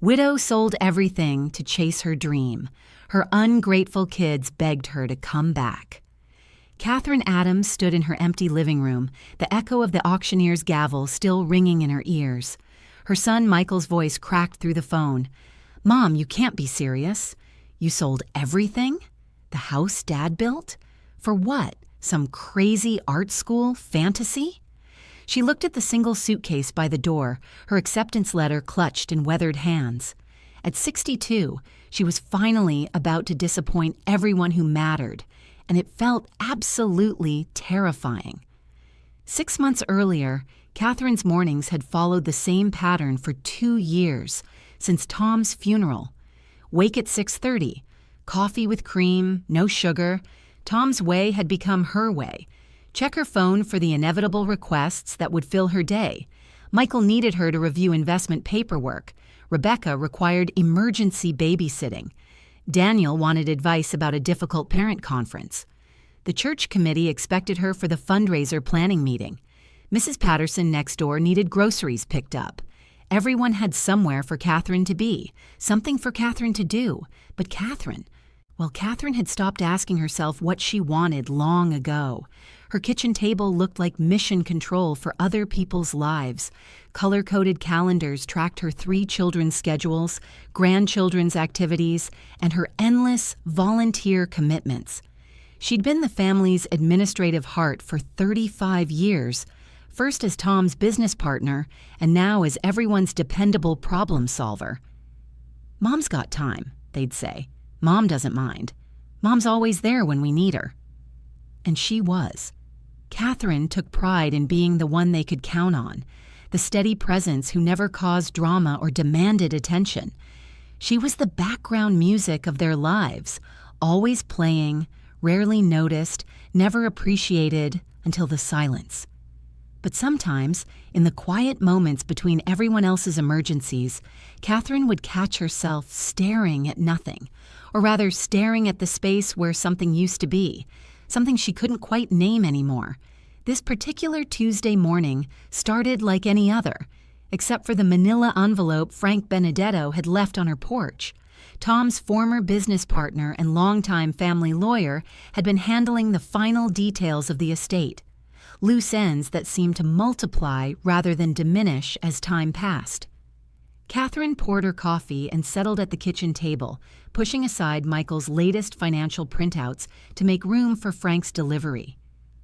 Widow sold everything to chase her dream. Her ungrateful kids begged her to come back. Catherine Adams stood in her empty living room, the echo of the auctioneer's gavel still ringing in her ears. Her son Michael's voice cracked through the phone. "Mom, you can't be serious. You sold everything? The house Dad built? For what? Some crazy art school fantasy?" She looked at the single suitcase by the door, her acceptance letter clutched in weathered hands. At 62, she was finally about to disappoint everyone who mattered, and it felt absolutely terrifying. 6 months earlier, Catherine's mornings had followed the same pattern for 2 years, since Tom's funeral. Wake at 6:30, coffee with cream, no sugar. Tom's way had become her way. Check her phone for the inevitable requests that would fill her day. Michael needed her to review investment paperwork. Rebecca required emergency babysitting. Daniel wanted advice about a difficult parent conference. The church committee expected her for the fundraiser planning meeting. Mrs. Patterson next door needed groceries picked up. Everyone had somewhere for Catherine to be, something for Catherine to do. But Catherine had stopped asking herself what she wanted long ago. Her kitchen table looked like mission control for other people's lives. Color-coded calendars tracked her 3 children's schedules, grandchildren's activities, and her endless volunteer commitments. She'd been the family's administrative heart for 35 years, first as Tom's business partner, and now as everyone's dependable problem solver. "Mom's got time," they'd say. "Mom doesn't mind. Mom's always there when we need her." And she was. Catherine took pride in being the one they could count on, the steady presence who never caused drama or demanded attention. She was the background music of their lives, always playing, rarely noticed, never appreciated until the silence. But sometimes, in the quiet moments between everyone else's emergencies, Catherine would catch herself staring at nothing, or rather staring at the space where something used to be, something she couldn't quite name anymore. This particular Tuesday morning started like any other, except for the manila envelope Frank Benedetto had left on her porch. Tom's former business partner and longtime family lawyer had been handling the final details of the estate, loose ends that seemed to multiply rather than diminish as time passed. Catherine poured her coffee and settled at the kitchen table, pushing aside Michael's latest financial printouts to make room for Frank's delivery.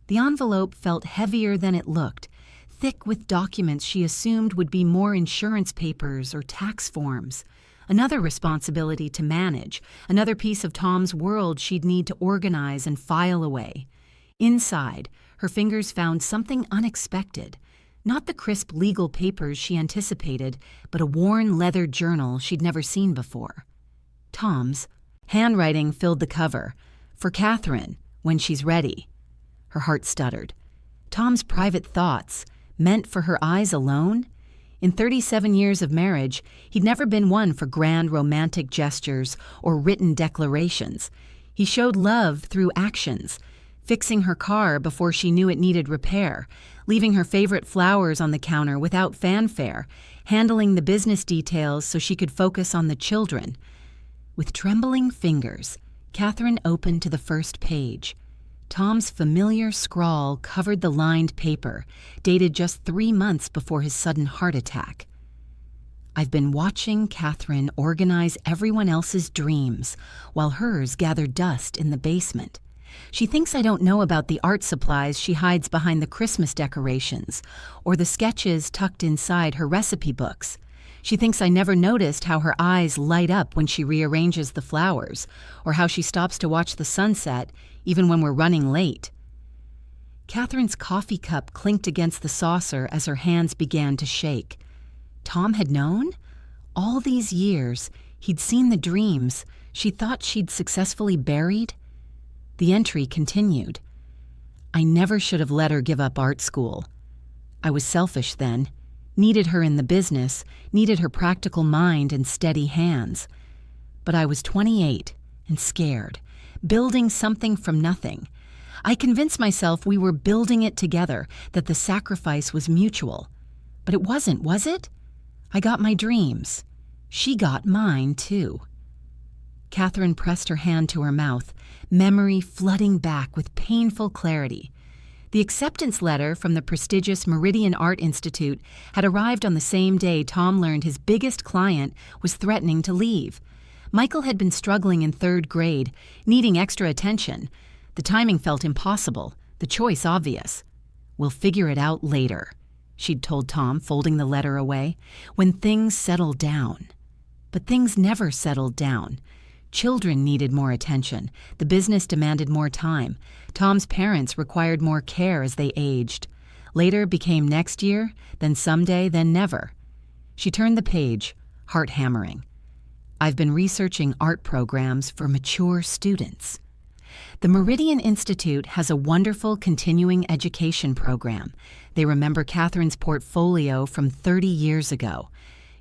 The envelope felt heavier than it looked, thick with documents she assumed would be more insurance papers or tax forms. Another responsibility to manage, another piece of Tom's world she'd need to organize and file away. Inside, her fingers found something unexpected. Not the crisp legal papers she anticipated, but a worn leather journal she'd never seen before. Tom's. Handwriting filled the cover. "For Catherine, when she's ready." Her heart stuttered. Tom's private thoughts, meant for her eyes alone? In 37 years of marriage, he'd never been one for grand romantic gestures or written declarations. He showed love through actions, fixing her car before she knew it needed repair, leaving her favorite flowers on the counter without fanfare, handling the business details so she could focus on the children. With trembling fingers, Catherine opened to the first page. Tom's familiar scrawl covered the lined paper, dated just 3 months before his sudden heart attack. "I've been watching Catherine organize everyone else's dreams while hers gather dust in the basement. She thinks I don't know about the art supplies she hides behind the Christmas decorations or the sketches tucked inside her recipe books. She thinks I never noticed how her eyes light up when she rearranges the flowers or how she stops to watch the sunset even when we're running late." Catherine's coffee cup clinked against the saucer as her hands began to shake. Tom had known? All these years, he'd seen the dreams she thought she'd successfully buried. The entry continued. "I never should have let her give up art school. I was selfish then, needed her in the business, needed her practical mind and steady hands. But I was 28 and scared, building something from nothing. I convinced myself we were building it together, that the sacrifice was mutual. But it wasn't, was it? I got my dreams. She got mine, too. Catherine pressed her hand to her mouth, memory flooding back with painful clarity. The acceptance letter from the prestigious Meridian Art Institute had arrived on the same day Tom learned his biggest client was threatening to leave. Michael had been struggling in 3rd grade, needing extra attention. The timing felt impossible, the choice obvious. "We'll figure it out later," she'd told Tom, folding the letter away, "when things settle down." But things never settled down. Children needed more attention. The business demanded more time. Tom's parents required more care as they aged. Later became next year, then someday, then never. She turned the page, heart hammering. "I've been researching art programs for mature students." The Meridian Institute has a wonderful continuing education program. They remember Catherine's portfolio from 30 years ago.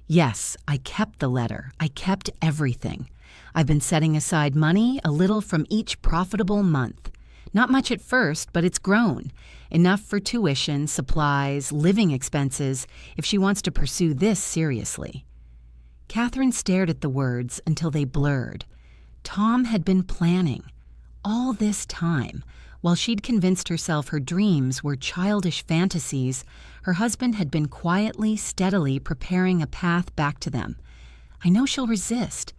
"Yes, I kept the letter. I kept everything. I've been setting aside money, a little from each profitable month. Not much at first, but it's grown. Enough for tuition, supplies, living expenses, if she wants to pursue this seriously." Catherine stared at the words until they blurred. Tom had been planning. All this time, while she'd convinced herself her dreams were childish fantasies, her husband had been quietly, steadily preparing a path back to them. "I know she'll resist.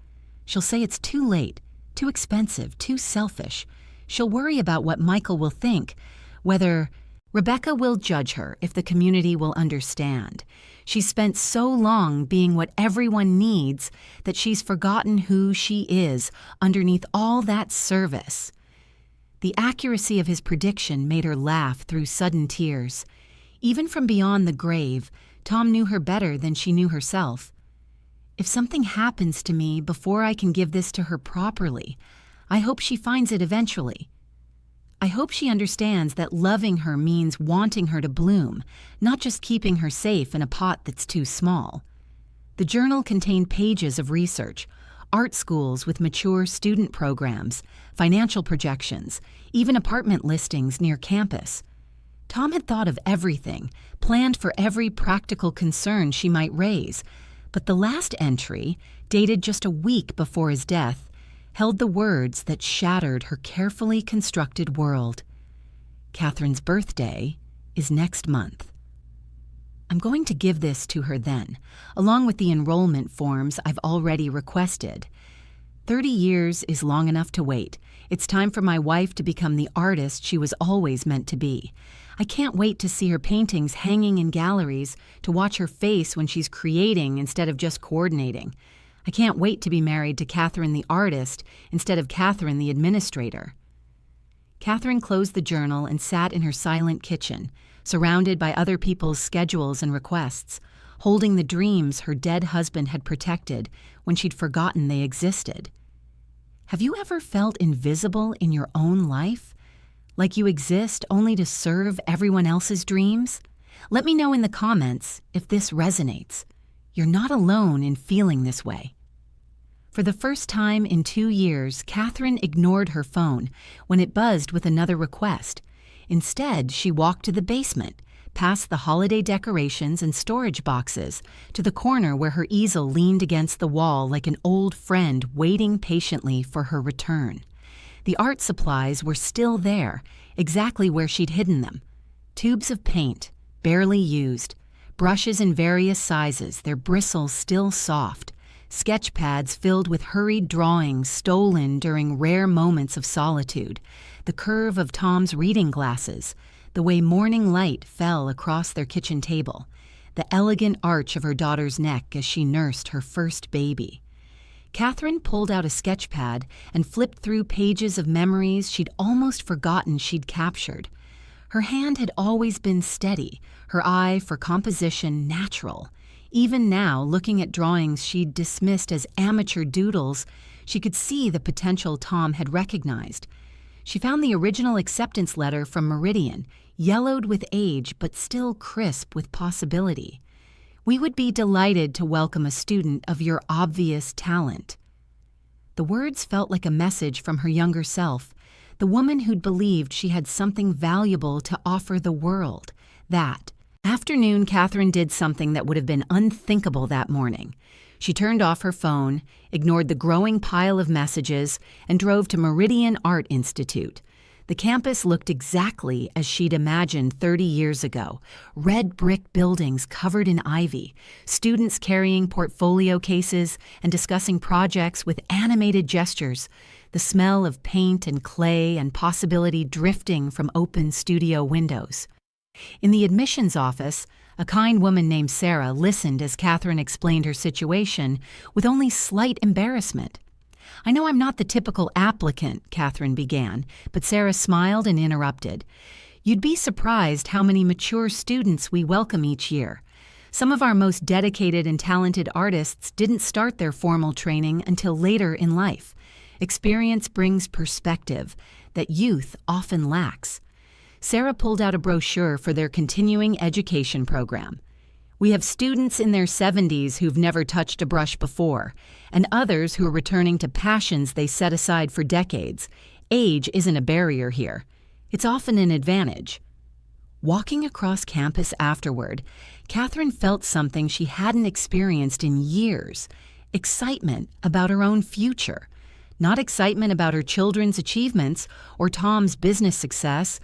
She'll say it's too late, too expensive, too selfish. She'll worry about what Michael will think, whether Rebecca will judge her, if the community will understand. She's spent so long being what everyone needs that she's forgotten who she is underneath all that service." The accuracy of his prediction made her laugh through sudden tears. Even from beyond the grave, Tom knew her better than she knew herself. "If something happens to me before I can give this to her properly, I hope she finds it eventually. I hope she understands that loving her means wanting her to bloom, not just keeping her safe in a pot that's too small." The journal contained pages of research, art schools with mature student programs, financial projections, even apartment listings near campus. Tom had thought of everything, planned for every practical concern she might raise, but the last entry, dated just a week before his death, held the words that shattered her carefully constructed world. "Catherine's birthday is next month. I'm going to give this to her then, along with the enrollment forms I've already requested. 30 years is long enough to wait. It's time for my wife to become the artist she was always meant to be. I can't wait to see her paintings hanging in galleries, to watch her face when she's creating instead of just coordinating. I can't wait to be married to Catherine the artist instead of Catherine the administrator." Catherine closed the journal and sat in her silent kitchen, surrounded by other people's schedules and requests, holding the dreams her dead husband had protected when she'd forgotten they existed. Have you ever felt invisible in your own life? Like you exist only to serve everyone else's dreams? Let me know in the comments if this resonates. You're not alone in feeling this way. For the first time in 2 years, Catherine ignored her phone when it buzzed with another request. Instead, she walked to the basement, past the holiday decorations and storage boxes, to the corner where her easel leaned against the wall like an old friend waiting patiently for her return. The art supplies were still there, exactly where she'd hidden them. Tubes of paint, barely used, brushes in various sizes, their bristles still soft, sketch pads filled with hurried drawings stolen during rare moments of solitude, the curve of Tom's reading glasses, the way morning light fell across their kitchen table, the elegant arch of her daughter's neck as she nursed her first baby. Catherine pulled out a sketch pad and flipped through pages of memories she'd almost forgotten she'd captured. Her hand had always been steady, her eye for composition natural. Even now, looking at drawings she'd dismissed as amateur doodles, she could see the potential Tom had recognized. She found the original acceptance letter from Meridian, yellowed with age but still crisp with possibility. "We would be delighted to welcome a student of your obvious talent." The words felt like a message from her younger self, the woman who'd believed she had something valuable to offer the world. That afternoon, Catherine did something that would have been unthinkable that morning. She turned off her phone, ignored the growing pile of messages, and drove to Meridian Art Institute. The campus looked exactly as she'd imagined 30 years ago. Red brick buildings covered in ivy, students carrying portfolio cases and discussing projects with animated gestures, the smell of paint and clay and possibility drifting from open studio windows. In the admissions office, a kind woman named Sarah listened as Catherine explained her situation with only slight embarrassment. "I know I'm not the typical applicant," Catherine began, but Sarah smiled and interrupted. "You'd be surprised how many mature students we welcome each year. Some of our most dedicated and talented artists didn't start their formal training until later in life. Experience brings perspective that youth often lacks." Sarah pulled out a brochure for their continuing education program. "We have students in their 70s who've never touched a brush before, and others who are returning to passions they set aside for decades. Age isn't a barrier here. It's often an advantage." Walking across campus afterward, Catherine felt something she hadn't experienced in years: excitement about her own future. Not excitement about her children's achievements or Tom's business success,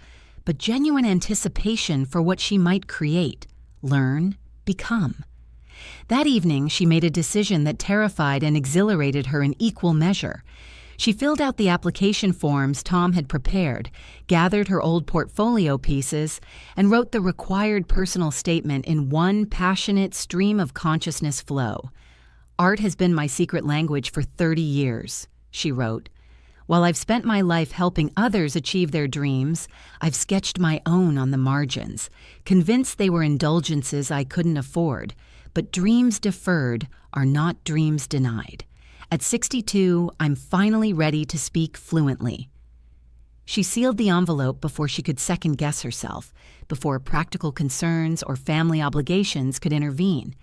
but genuine anticipation for what she might create, learn, become. That evening, she made a decision that terrified and exhilarated her in equal measure. She filled out the application forms Tom had prepared, gathered her old portfolio pieces, and wrote the required personal statement in one passionate stream of consciousness flow. "Art has been my secret language for 30 years, she wrote. "While I've spent my life helping others achieve their dreams, I've sketched my own on the margins, convinced they were indulgences I couldn't afford. But dreams deferred are not dreams denied. At 62, I'm finally ready to speak fluently." She sealed the envelope before she could second-guess herself, before practical concerns or family obligations could intervene.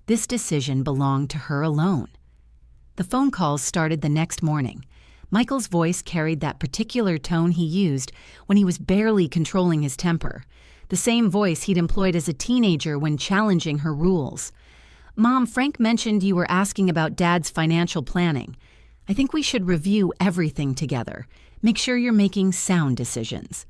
This decision belonged to her alone. The phone calls started the next morning. Michael's voice carried that particular tone he used when he was barely controlling his temper, the same voice he'd employed as a teenager when challenging her rules. "Mom, Frank mentioned you were asking about Dad's financial planning. I think we should review everything together. Make sure you're making sound decisions."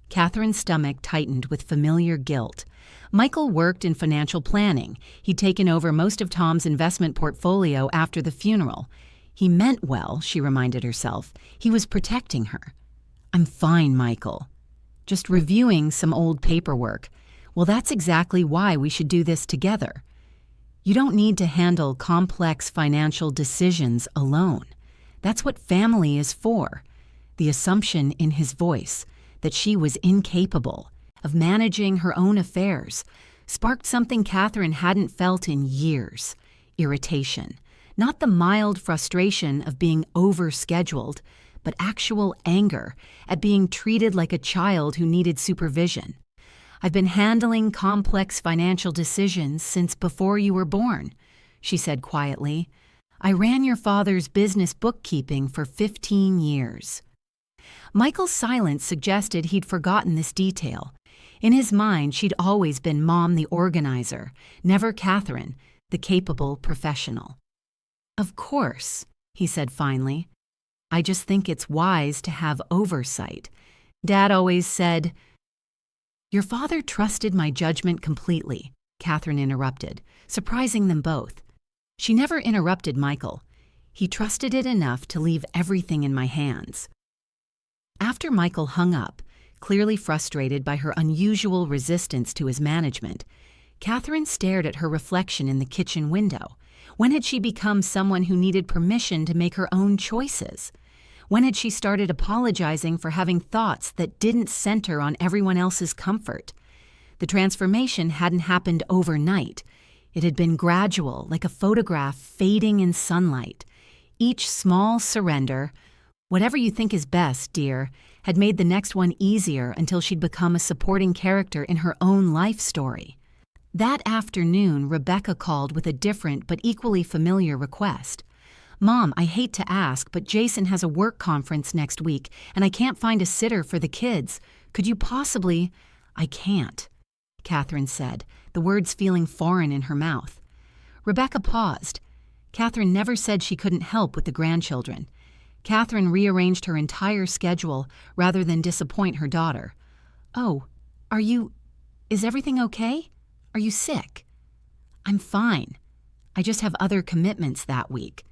Catherine's stomach tightened with familiar guilt. Michael worked in financial planning. He'd taken over most of Tom's investment portfolio after the funeral. He meant well, she reminded herself. He was protecting her. "I'm fine, Michael. Just reviewing some old paperwork. Well, that's exactly why we should do this together. You don't need to handle complex financial decisions alone. That's what family is for." The assumption in his voice that she was incapable of managing her own affairs sparked something Catherine hadn't felt in years: irritation. Not the mild frustration of being overscheduled, but actual anger at being treated like a child who needed supervision. "I've been handling complex financial decisions since before you were born," she said quietly. "I ran your father's business bookkeeping for 15 years. Michael's silence suggested he'd forgotten this detail. In his mind, she'd always been Mom the organizer, never Catherine, the capable professional. "Of course," he said finally. "I just think it's wise to have oversight. Dad always said—" "Your father trusted my judgment completely," Catherine interrupted, surprising them both. She never interrupted Michael. "He trusted it enough to leave everything in my hands." After Michael hung up, clearly frustrated by her unusual resistance to his management, Catherine stared at her reflection in the kitchen window. When had she become someone who needed permission to make her own choices? When had she started apologizing for having thoughts that didn't center on everyone else's comfort? The transformation hadn't happened overnight. It had been gradual, like a photograph fading in sunlight. Each small surrender, "Whatever you think is best, dear," had made the next one easier until she'd become a supporting character in her own life story. That afternoon, Rebecca called with a different but equally familiar request. "Mom, I hate to ask, but Jason has a work conference next week, and I can't find a sitter for the kids. Could you possibly—" "I can't," Catherine said, the words feeling foreign in her mouth. Rebecca paused. Catherine never said she couldn't help with the grandchildren. Catherine rearranged her entire schedule rather than disappoint her daughter. "Oh, is everything okay? Are you sick?" "I'm fine. I just have other commitments that week."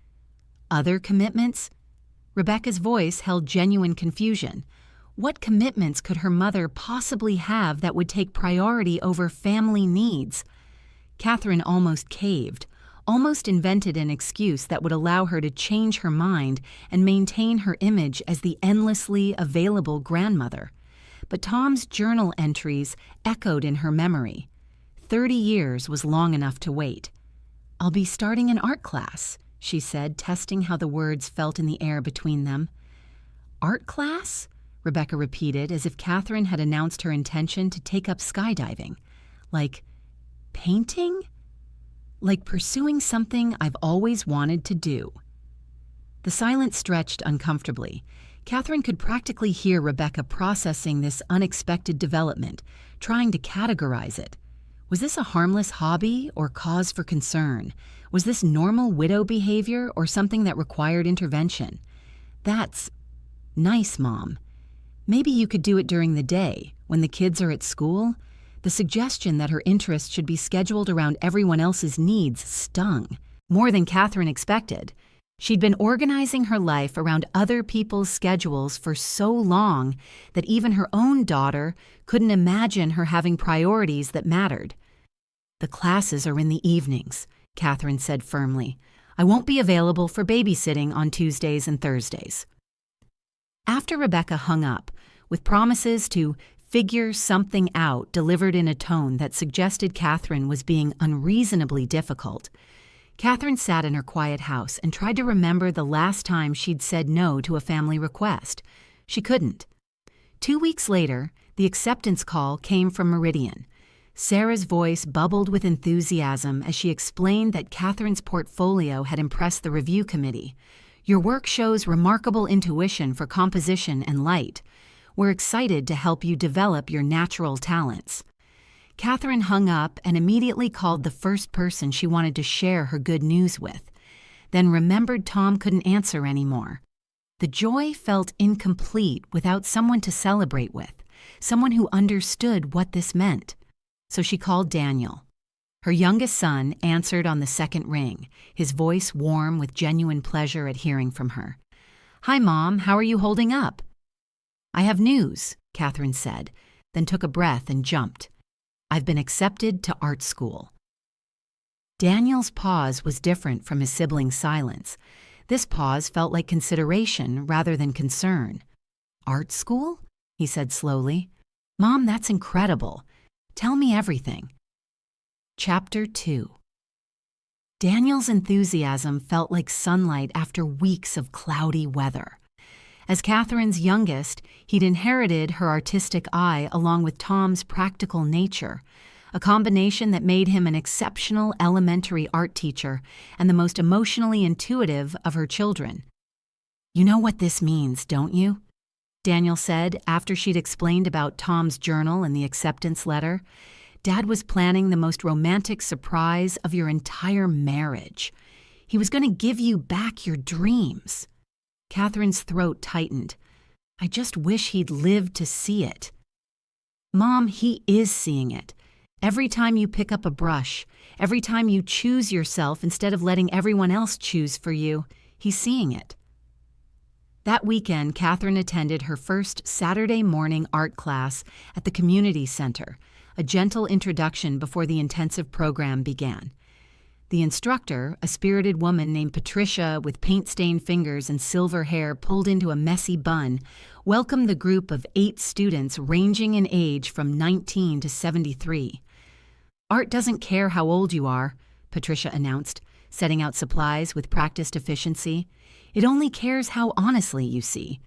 "Other commitments?" Rebecca's voice held genuine confusion. What commitments could her mother possibly have that would take priority over family needs? Catherine almost caved, almost invented an excuse that would allow her to change her mind and maintain her image as the endlessly available grandmother. But Tom's journal entries echoed in her memory. 30 years was long enough to wait. "I'll be starting an art class," she said, testing how the words felt in the air between them. "Art class?" Rebecca repeated, as if Catherine had announced her intention to take up skydiving. "Like painting? Like pursuing something I've always wanted to do." The silence stretched uncomfortably. Catherine could practically hear Rebecca processing this unexpected development, trying to categorize it. Was this a harmless hobby or cause for concern? Was this normal widow behavior or something that required intervention? "That's nice, Mom. Maybe you could do it during the day, when the kids are at school." The suggestion that her interests should be scheduled around everyone else's needs stung, more than Catherine expected. She'd been organizing her life around other people's schedules for so long that even her own daughter couldn't imagine her having priorities that mattered. "The classes are in the evenings," Catherine said firmly. "I won't be available for babysitting on Tuesdays and Thursdays." After Rebecca hung up, with promises to figure something out delivered in a tone that suggested Catherine was being unreasonably difficult, Catherine sat in her quiet house and tried to remember the last time she'd said no to a family request. She couldn't. 2 weeks later, the acceptance call came from Meridian. Sarah's voice bubbled with enthusiasm as she explained that Catherine's portfolio had impressed the review committee. "Your work shows remarkable intuition for composition and light. We're excited to help you develop your natural talents." Catherine hung up and immediately called the first person she wanted to share her good news with, then remembered Tom couldn't answer anymore. The joy felt incomplete without someone to celebrate with, someone who understood what this meant. So she called Daniel. Her youngest son answered on the second ring, his voice warm with genuine pleasure at hearing from her. "Hi, Mom. How are you holding up?" "I have news," Catherine said, then took a breath and jumped. "I've been accepted to art school." Daniel's pause was different from his sibling's silence. This pause felt like consideration rather than concern. "Art school?" he said slowly. "Mom, that's incredible. Tell me everything." Chapter 2. Daniel's enthusiasm felt like sunlight after weeks of cloudy weather. As Catherine's youngest, he'd inherited her artistic eye along with Tom's practical nature, a combination that made him an exceptional elementary art teacher and the most emotionally intuitive of her children. "You know what this means, don't you?" Daniel said after she'd explained about Tom's journal and the acceptance letter. "Dad was planning the most romantic surprise of your entire marriage. He was going to give you back your dreams." Catherine's throat tightened. "I just wish he'd lived to see it." "Mom, he is seeing it. Every time you pick up a brush, every time you choose yourself instead of letting everyone else choose for you, he's seeing it." That weekend, Catherine attended her first Saturday morning art class at the community center, a gentle introduction before the intensive program began. The instructor, a spirited woman named Patricia with paint-stained fingers and silver hair pulled into a messy bun, welcomed the group of 8 students ranging in age from 19 to 73. "Art doesn't care how old you are," Patricia announced, setting out supplies with practiced efficiency. "It only cares how honestly you see."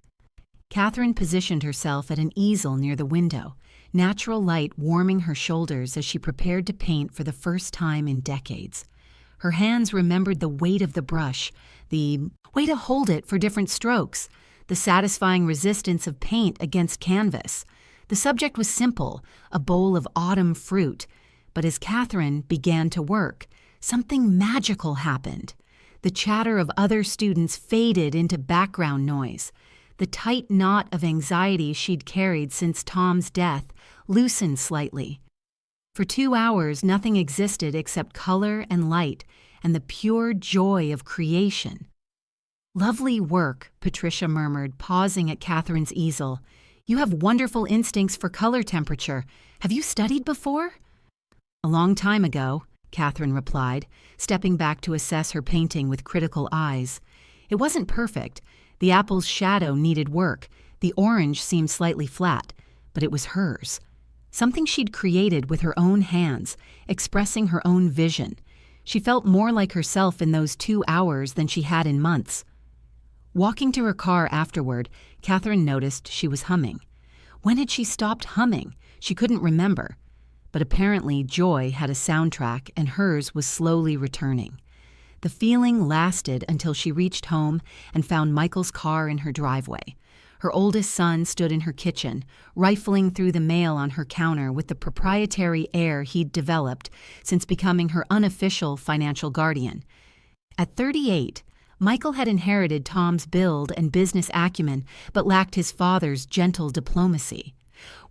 Catherine positioned herself at an easel near the window, natural light warming her shoulders as she prepared to paint for the first time in decades. Her hands remembered the weight of the brush, the way to hold it for different strokes, the satisfying resistance of paint against canvas. The subject was simple, a bowl of autumn fruit. But as Catherine began to work, something magical happened. The chatter of other students faded into background noise. The tight knot of anxiety she'd carried since Tom's death loosened slightly. For 2 hours, nothing existed except color and light and the pure joy of creation. "Lovely work," Patricia murmured, pausing at Catherine's easel. "You have wonderful instincts for color temperature. Have you studied before?" "A long time ago," Catherine replied, stepping back to assess her painting with critical eyes. It wasn't perfect. The apple's shadow needed work. The orange seemed slightly flat, but it was hers. Something she'd created with her own hands, expressing her own vision. She felt more like herself in those 2 hours than she had in months. Walking to her car afterward, Catherine noticed she was humming. When had she stopped humming? She couldn't remember. But apparently joy had a soundtrack and hers was slowly returning. The feeling lasted until she reached home and found Michael's car in her driveway. Her oldest son stood in her kitchen, rifling through the mail on her counter with the proprietary air he'd developed since becoming her unofficial financial guardian. At 38, Michael had inherited Tom's build and business acumen but lacked his father's gentle diplomacy.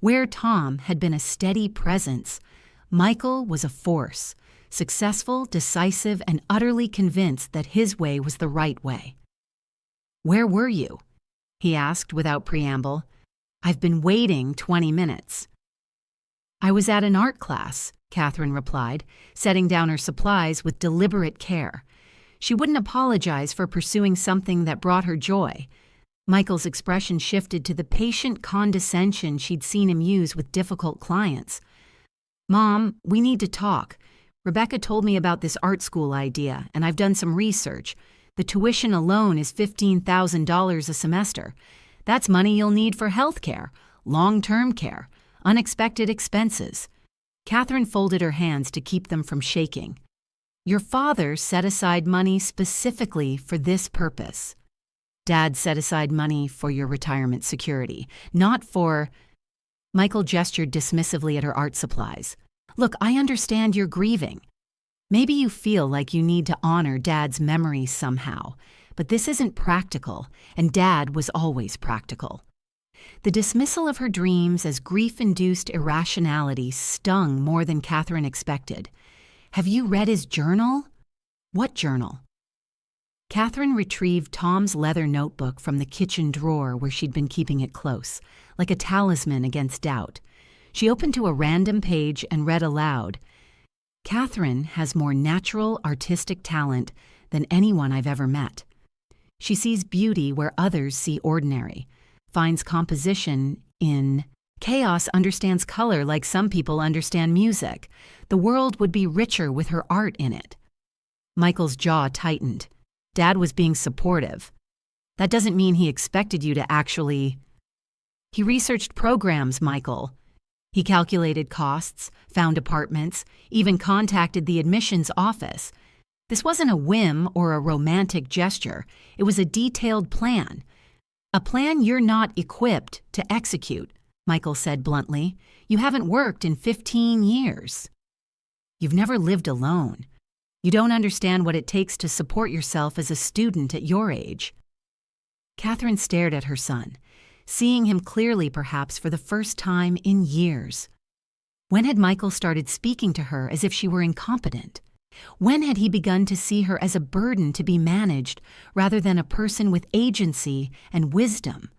Where Tom had been a steady presence, Michael was a force, successful, decisive, and utterly convinced that his way was the right way. "Where were you?" he asked without preamble. "I've been waiting 20 minutes. "I was at an art class," Catherine replied, setting down her supplies with deliberate care. She wouldn't apologize for pursuing something that brought her joy. Michael's expression shifted to the patient condescension she'd seen him use with difficult clients. "Mom, we need to talk. Rebecca told me about this art school idea, and I've done some research. The tuition alone is $15,000 a semester. That's money you'll need for health care, long-term care, unexpected expenses." Catherine folded her hands to keep them from shaking. "Your father set aside money specifically for this purpose. Dad set aside money for your retirement security, not for—" Michael gestured dismissively at her art supplies. "Look, I understand you're grieving. Maybe you feel like you need to honor Dad's memory somehow, but this isn't practical, and Dad was always practical." The dismissal of her dreams as grief-induced irrationality stung more than Catherine expected. "Have you read his journal?" "What journal?" Catherine retrieved Tom's leather notebook from the kitchen drawer where she'd been keeping it close, like a talisman against doubt. She opened to a random page and read aloud. "Catherine has more natural artistic talent than anyone I've ever met. She sees beauty where others see ordinary, finds composition in chaos, understands color like some people understand music. The world would be richer with her art in it." Michael's jaw tightened. Dad was being supportive. "That doesn't mean he expected you to actually—" "He researched programs, Michael. He calculated costs, found apartments, even contacted the admissions office. This wasn't a whim or a romantic gesture. It was a detailed plan. A plan you're not equipped to execute," Michael said bluntly. "You haven't worked in 15 years. You've never lived alone. You don't understand what it takes to support yourself as a student at your age." Catherine stared at her son, seeing him clearly perhaps for the first time in years. When had Michael started speaking to her as if she were incompetent? When had he begun to see her as a burden to be managed rather than a person with agency and wisdom?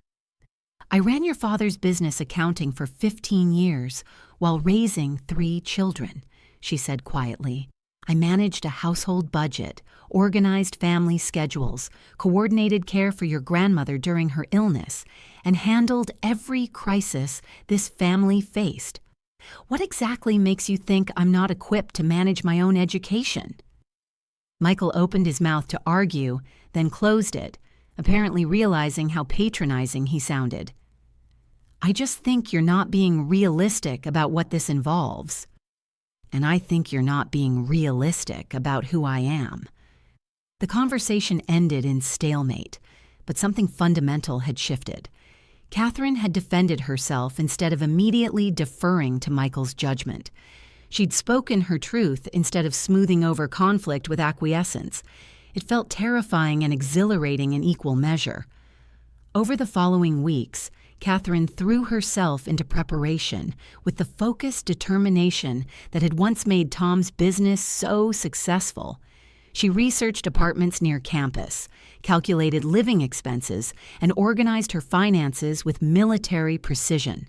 "I ran your father's business accounting for 15 years while raising 3 children," she said quietly. "I managed a household budget, organized family schedules, coordinated care for your grandmother during her illness, and handled every crisis this family faced. What exactly makes you think I'm not equipped to manage my own education?" Michael opened his mouth to argue, then closed it, apparently realizing how patronizing he sounded. "I just think you're not being realistic about what this involves. And I think you're not being realistic about who I am." The conversation ended in stalemate, but something fundamental had shifted. Catherine had defended herself instead of immediately deferring to Michael's judgment. She'd spoken her truth instead of smoothing over conflict with acquiescence. It felt terrifying and exhilarating in equal measure. Over the following weeks, Catherine threw herself into preparation with the focused determination that had once made Tom's business so successful. She researched apartments near campus, calculated living expenses, and organized her finances with military precision.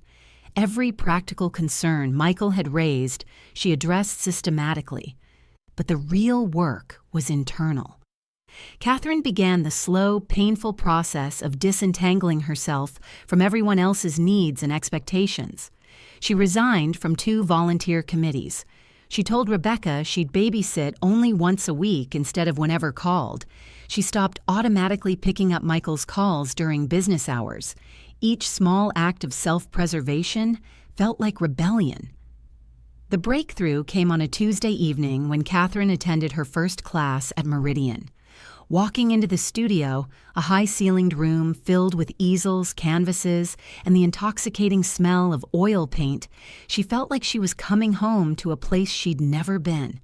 Every practical concern Michael had raised, she addressed systematically. But the real work was internal. Catherine began the slow, painful process of disentangling herself from everyone else's needs and expectations. She resigned from 2 volunteer committees. She told Rebecca she'd babysit only once a week instead of whenever called. She stopped automatically picking up Michael's calls during business hours. Each small act of self-preservation felt like rebellion. The breakthrough came on a Tuesday evening when Catherine attended her first class at Meridian. Walking into the studio, a high-ceilinged room filled with easels, canvases, and the intoxicating smell of oil paint, she felt like she was coming home to a place she'd never been.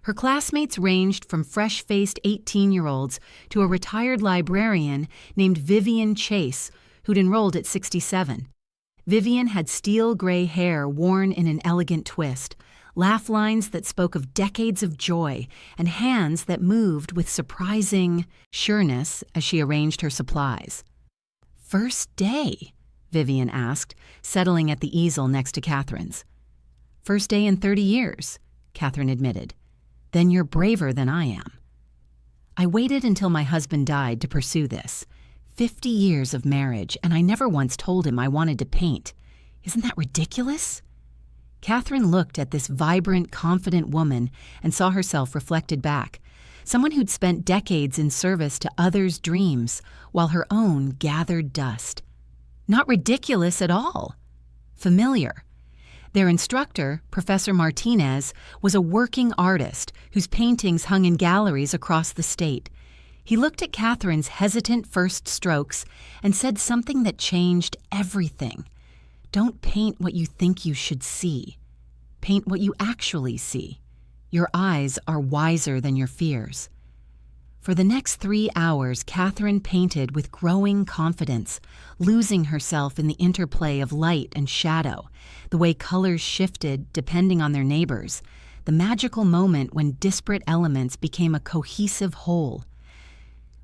Her classmates ranged from fresh-faced 18-year-olds to a retired librarian named Vivian Chase, who'd enrolled at 67. Vivian had steel-gray hair worn in an elegant twist, laugh lines that spoke of decades of joy, and hands that moved with surprising sureness as she arranged her supplies. "First day?" Vivian asked, settling at the easel next to Catherine's. "First day in 30 years, Catherine admitted. "Then you're braver than I am." "I waited until my husband died to pursue this. 50 years of marriage, and I never once told him I wanted to paint. Isn't that ridiculous?" Catherine looked at this vibrant, confident woman and saw herself reflected back, someone who'd spent decades in service to others' dreams while her own gathered dust. Not ridiculous at all. Familiar. Their instructor, Professor Martinez, was a working artist whose paintings hung in galleries across the state. He looked at Catherine's hesitant first strokes and said something that changed everything. Don't paint what you think you should see. Paint what you actually see. Your eyes are wiser than your fears. For the next 3 hours, Catherine painted with growing confidence, losing herself in the interplay of light and shadow, the way colors shifted depending on their neighbors, the magical moment when disparate elements became a cohesive whole.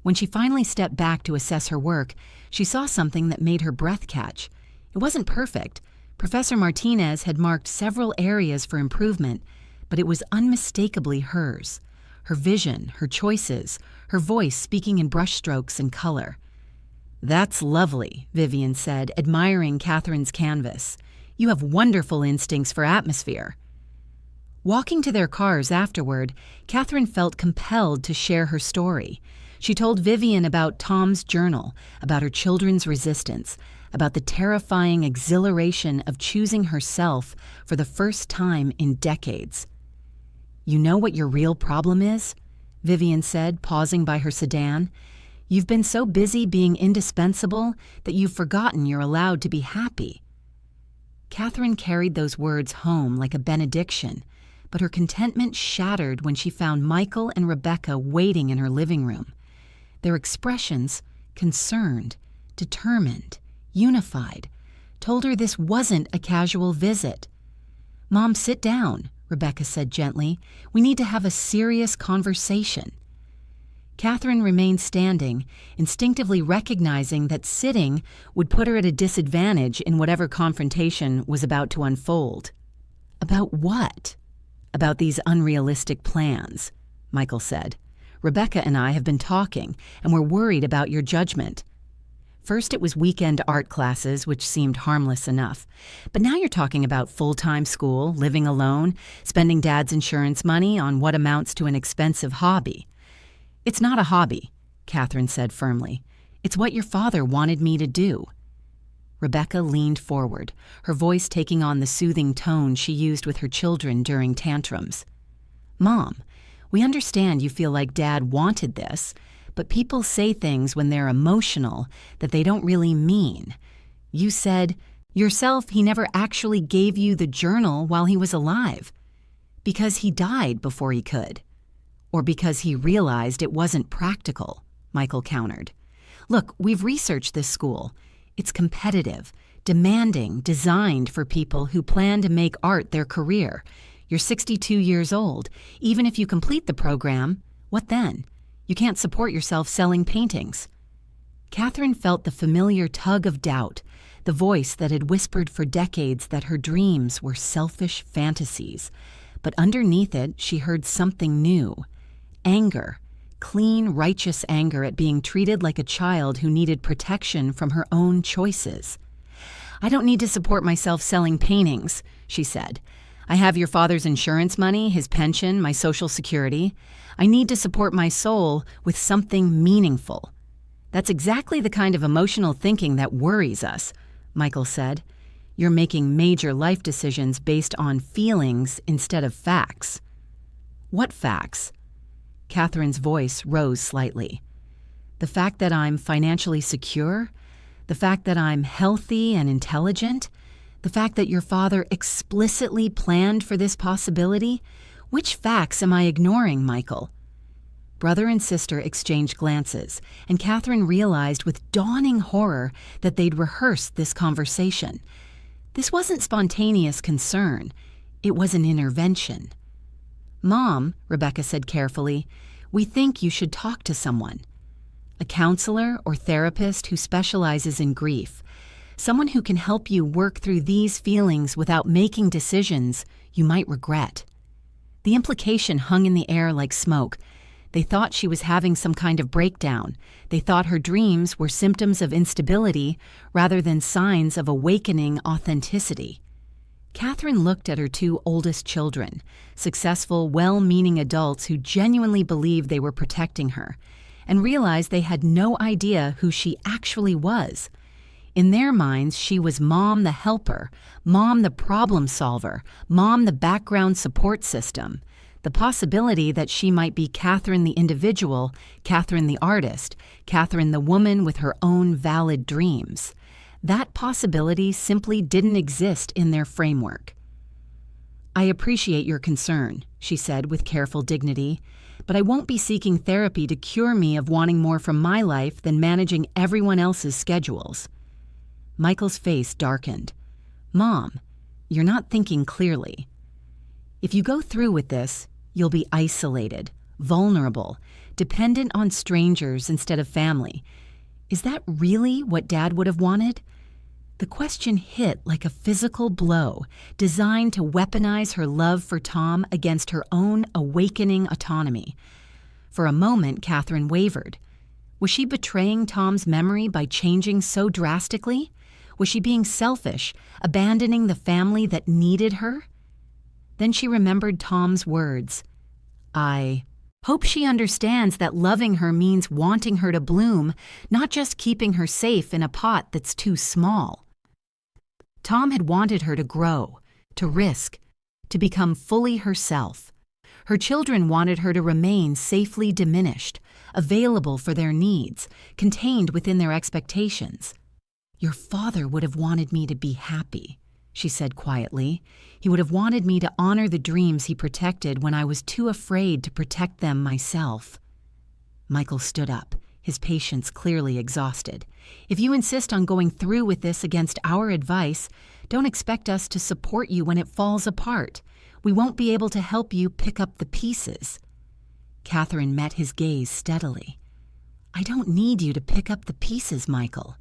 When she finally stepped back to assess her work, she saw something that made her breath catch. It wasn't perfect. Professor Martinez had marked several areas for improvement, but it was unmistakably hers. Her vision, her choices, her voice speaking in brushstrokes and color. "That's lovely," Vivian said, admiring Catherine's canvas. "You have wonderful instincts for atmosphere." Walking to their cars afterward, Catherine felt compelled to share her story. She told Vivian about Tom's journal, about her children's resistance, about the terrifying exhilaration of choosing herself for the first time in decades. "You know what your real problem is?" Vivian said, pausing by her sedan. "You've been so busy being indispensable that you've forgotten you're allowed to be happy." Catherine carried those words home like a benediction, but her contentment shattered when she found Michael and Rebecca waiting in her living room. Their expressions, concerned, determined, unified, told her this wasn't a casual visit. "Mom, sit down," Rebecca said gently. "We need to have a serious conversation." Catherine remained standing, instinctively recognizing that sitting would put her at a disadvantage in whatever confrontation was about to unfold. "About what?" "About these unrealistic plans," Michael said. "Rebecca and I have been talking, and we're worried about your judgment. First it was weekend art classes, which seemed harmless enough. But now you're talking about full-time school, living alone, spending Dad's insurance money on what amounts to an expensive hobby." "It's not a hobby," Catherine said firmly. "It's what your father wanted me to do." Rebecca leaned forward, her voice taking on the soothing tone she used with her children during tantrums. "Mom, we understand you feel like Dad wanted this, but people say things when they're emotional that they don't really mean. You said yourself he never actually gave you the journal while he was alive, because he died before he could." Or because he realized it wasn't practical, Michael countered. Look, we've researched this school. It's competitive, demanding, designed for people who plan to make art their career. You're 62 years old. Even if you complete the program, what then? You can't support yourself selling paintings. Catherine felt the familiar tug of doubt, the voice that had whispered for decades that her dreams were selfish fantasies. But underneath it, she heard something new. Anger. Clean, righteous anger at being treated like a child who needed protection from her own choices. I don't need to support myself selling paintings, she said. I have your father's insurance money, his pension, my social security. I need to support my soul with something meaningful. That's exactly the kind of emotional thinking that worries us, Michael said. You're making major life decisions based on feelings instead of facts. What facts? Catherine's voice rose slightly. The fact that I'm financially secure? The fact that I'm healthy and intelligent? The fact that your father explicitly planned for this possibility? Which facts am I ignoring, Michael? Brother and sister exchanged glances, and Catherine realized with dawning horror that they'd rehearsed this conversation. This wasn't spontaneous concern. It was an intervention. Mom, Rebecca said carefully, we think you should talk to someone. A counselor or therapist who specializes in grief. Someone who can help you work through these feelings without making decisions you might regret. The implication hung in the air like smoke. They thought she was having some kind of breakdown. They thought her dreams were symptoms of instability rather than signs of awakening authenticity. Catherine looked at her two oldest children, successful, well-meaning adults who genuinely believed they were protecting her, and realized they had no idea who she actually was. In their minds, she was Mom the helper, Mom the problem solver, Mom the background support system. The possibility that she might be Catherine the individual, Catherine the artist, Catherine the woman with her own valid dreams. That possibility simply didn't exist in their framework. I appreciate your concern, she said with careful dignity, but I won't be seeking therapy to cure me of wanting more from my life than managing everyone else's schedules. Michael's face darkened. Mom, you're not thinking clearly. If you go through with this, you'll be isolated, vulnerable, dependent on strangers instead of family. Is that really what Dad would have wanted? The question hit like a physical blow, designed to weaponize her love for Tom against her own awakening autonomy. For a moment, Catherine wavered. Was she betraying Tom's memory by changing so drastically? Was she being selfish, abandoning the family that needed her? Then she remembered Tom's words. I hope she understands that loving her means wanting her to bloom, not just keeping her safe in a pot that's too small. Tom had wanted her to grow, to risk, to become fully herself. Her children wanted her to remain safely diminished, available for their needs, contained within their expectations. Your father would have wanted me to be happy, she said quietly. He would have wanted me to honor the dreams he protected when I was too afraid to protect them myself. Michael stood up, his patience clearly exhausted. If you insist on going through with this against our advice, don't expect us to support you when it falls apart. We won't be able to help you pick up the pieces. Catherine met his gaze steadily. I don't need you to pick up the pieces, Michael.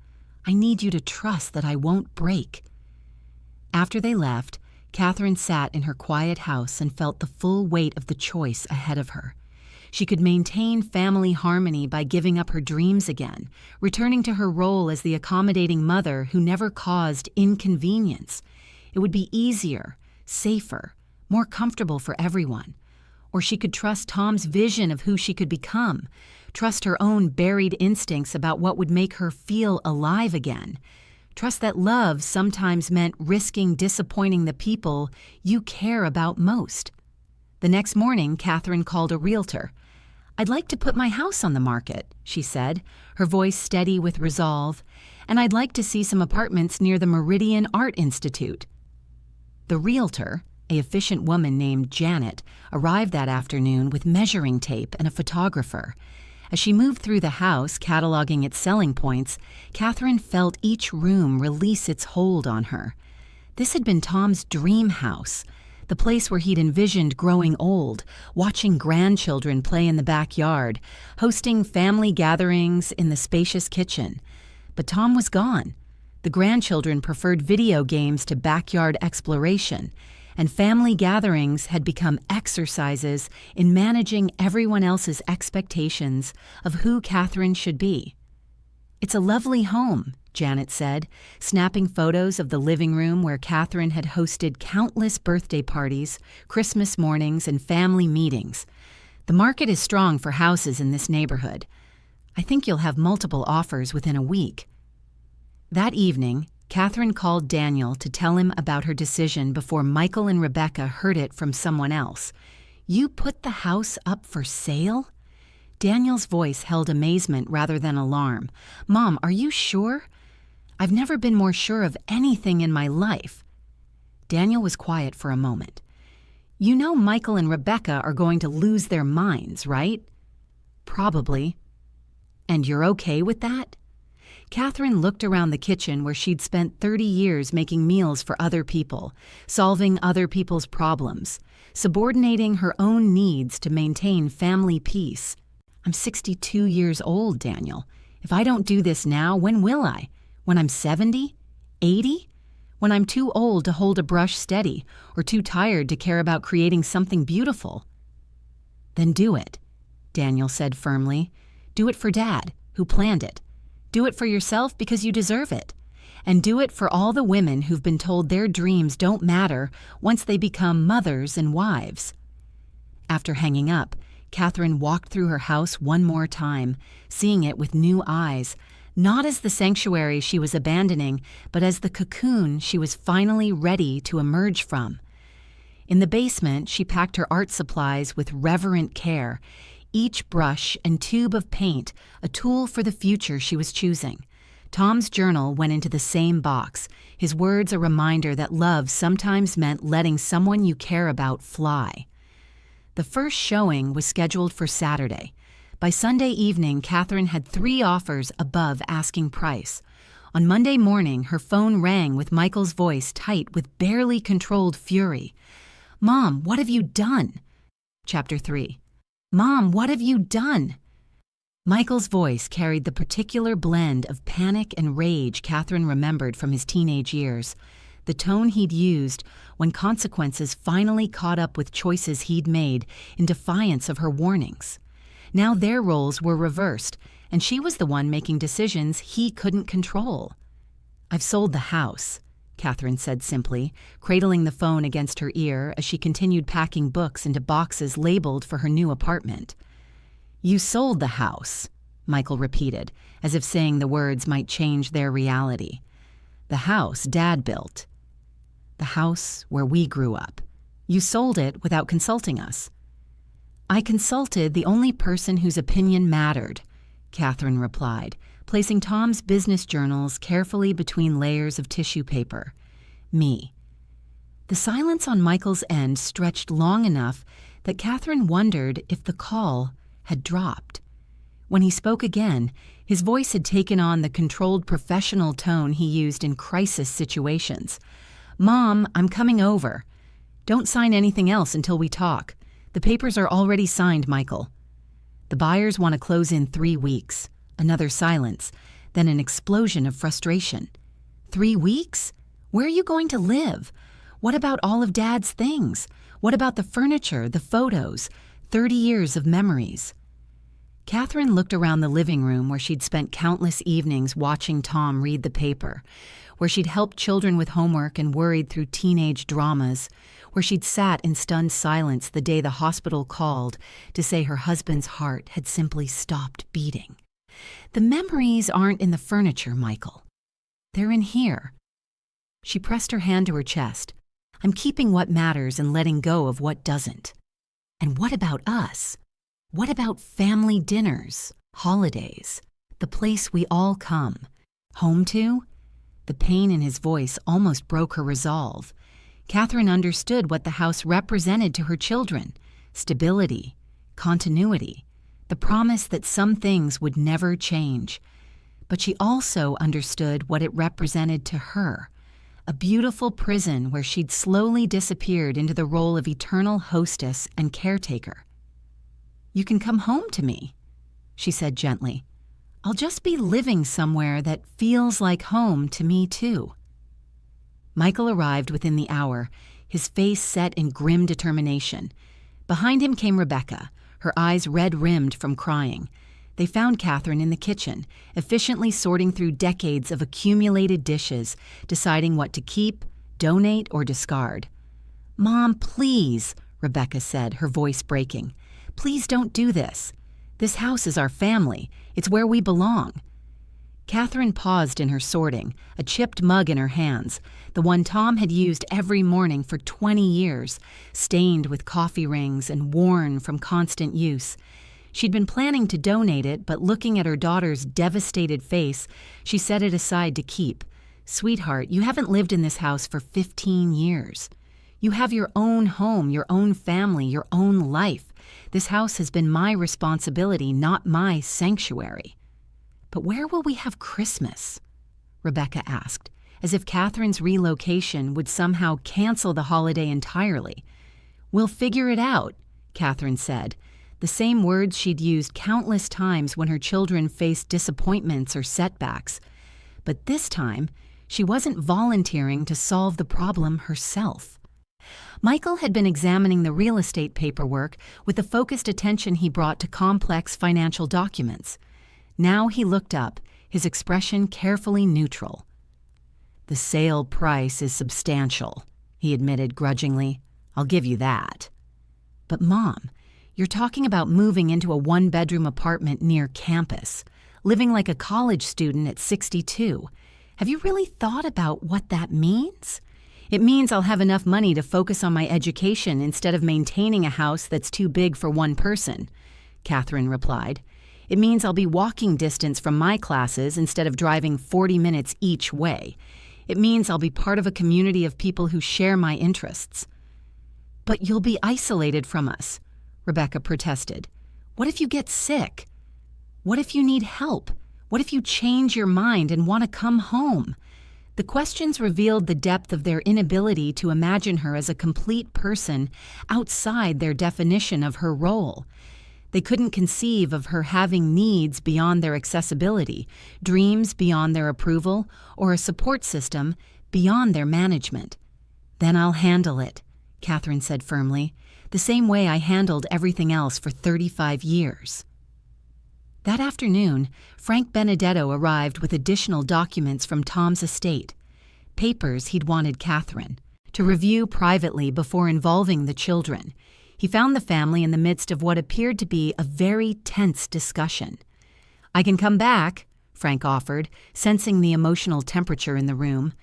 I need you to trust that I won't break. After they left, Catherine sat in her quiet house and felt the full weight of the choice ahead of her. She could maintain family harmony by giving up her dreams again, returning to her role as the accommodating mother who never caused inconvenience. It would be easier, safer, more comfortable for everyone. Or she could trust Tom's vision of who she could become, trust her own buried instincts about what would make her feel alive again. Trust that love sometimes meant risking disappointing the people you care about most. The next morning, Catherine called a realtor. I'd like to put my house on the market, she said, her voice steady with resolve, and I'd like to see some apartments near the Meridian Art Institute. The realtor, an efficient woman named Janet, arrived that afternoon with measuring tape and a photographer. As she moved through the house, cataloging its selling points, Catherine felt each room release its hold on her. This had been Tom's dream house, the place where he'd envisioned growing old, watching grandchildren play in the backyard, hosting family gatherings in the spacious kitchen. But Tom was gone. The grandchildren preferred video games to backyard exploration, and family gatherings had become exercises in managing everyone else's expectations of who Catherine should be. "It's a lovely home," Janet said, snapping photos of the living room where Catherine had hosted countless birthday parties, Christmas mornings, and family meetings. "The market is strong for houses in this neighborhood. I think you'll have multiple offers within a week." That evening, Catherine called Daniel to tell him about her decision before Michael and Rebecca heard it from someone else. "You put the house up for sale?" Daniel's voice held amazement rather than alarm. "Mom, are you sure?" "I've never been more sure of anything in my life." Daniel was quiet for a moment. "You know Michael and Rebecca are going to lose their minds, right?" "Probably." "And you're okay with that?" Catherine looked around the kitchen where she'd spent 30 years making meals for other people, solving other people's problems, subordinating her own needs to maintain family peace. "I'm 62 years old, Daniel. If I don't do this now, when will I? When I'm 70? 80? When I'm too old to hold a brush steady or too tired to care about creating something beautiful?" "Then do it," Daniel said firmly. "Do it for Dad, who planned it. Do it for yourself because you deserve it. And do it for all the women who've been told their dreams don't matter once they become mothers and wives." After hanging up, Catherine walked through her house one more time, seeing it with new eyes, not as the sanctuary she was abandoning, but as the cocoon she was finally ready to emerge from. In the basement, she packed her art supplies with reverent care, each brush and tube of paint a tool for the future she was choosing. Tom's journal went into the same box, his words a reminder that love sometimes meant letting someone you care about fly. The first showing was scheduled for Saturday. By Sunday evening, Catherine had 3 offers above asking price. On Monday morning, her phone rang with Michael's voice tight with barely controlled fury. "Mom, what have you done?" Chapter 3. "Mom, what have you done?" Michael's voice carried the particular blend of panic and rage Catherine remembered from his teenage years, the tone he'd used when consequences finally caught up with choices he'd made in defiance of her warnings. Now their roles were reversed, and she was the one making decisions he couldn't control. "I've sold the house," Catherine said simply, cradling the phone against her ear as she continued packing books into boxes labeled for her new apartment. "You sold the house," Michael repeated, as if saying the words might change their reality. "The house Dad built. The house where we grew up. You sold it without consulting us." "I consulted the only person whose opinion mattered," Catherine replied, placing Tom's business journals carefully between layers of tissue paper. "Me." The silence on Michael's end stretched long enough that Catherine wondered if the call had dropped. When he spoke again, his voice had taken on the controlled professional tone he used in crisis situations. "Mom, I'm coming over. Don't sign anything else until we talk. The papers are already signed, Michael." "The buyers want to close in 3 weeks." Another silence, then an explosion of frustration. 3 weeks? Where are you going to live? What about all of Dad's things? What about the furniture, the photos, 30 years of memories? Catherine looked around the living room where she'd spent countless evenings watching Tom read the paper, where she'd helped children with homework and worried through teenage dramas, where she'd sat in stunned silence the day the hospital called to say her husband's heart had simply stopped beating. "The memories aren't in the furniture, Michael. They're in here." She pressed her hand to her chest. "I'm keeping what matters and letting go of what doesn't." "And what about us? What about family dinners, holidays, the place we all come? Home to?" The pain in his voice almost broke her resolve. Catherine understood what the house represented to her children: stability, continuity, the promise that some things would never change. But she also understood what it represented to her: a beautiful prison where she'd slowly disappeared into the role of eternal hostess and caretaker. "You can come home to me," she said gently. "I'll just be living somewhere that feels like home to me too." Michael arrived within the hour, his face set in grim determination. Behind him came Rebecca, her eyes red-rimmed from crying. They found Catherine in the kitchen, efficiently sorting through decades of accumulated dishes, deciding what to keep, donate, or discard. "Mom, please," Rebecca said, her voice breaking. "Please don't do this. This house is our family. It's where we belong." Catherine paused in her sorting, a chipped mug in her hands, the one Tom had used every morning for 20 years, stained with coffee rings and worn from constant use. She'd been planning to donate it, but looking at her daughter's devastated face, she set it aside to keep. "Sweetheart, you haven't lived in this house for 15 years. You have your own home, your own family, your own life. This house has been my responsibility, not my sanctuary." "But where will we have Christmas?" Rebecca asked, as if Catherine's relocation would somehow cancel the holiday entirely. "We'll figure it out," Catherine said, the same words she'd used countless times when her children faced disappointments or setbacks. But this time, she wasn't volunteering to solve the problem herself. Michael had been examining the real estate paperwork with the focused attention he brought to complex financial documents. Now he looked up, his expression carefully neutral. "The sale price is substantial," he admitted grudgingly. "I'll give you that." "But Mom, you're talking about moving into a one-bedroom apartment near campus, living like a college student at 62. Have you really thought about what that means?" "It means I'll have enough money to focus on my education instead of maintaining a house that's too big for one person," Catherine replied. "It means I'll be walking distance from my classes instead of driving 40 minutes each way. It means I'll be part of a community of people who share my interests." "But you'll be isolated from us," Rebecca protested. "What if you get sick? What if you need help? What if you change your mind and want to come home?" The questions revealed the depth of their inability to imagine her as a complete person outside their definition of her role. They couldn't conceive of her having needs beyond their accessibility, dreams beyond their approval, or a support system beyond their management. "Then I'll handle it," Catherine said firmly, "the same way I handled everything else for 35 years. That afternoon, Frank Benedetto arrived with additional documents from Tom's estate, papers he'd wanted Catherine to review privately before involving the children. He found the family in the midst of what appeared to be a very tense discussion. "I can come back," Frank offered, sensing the emotional temperature in the room.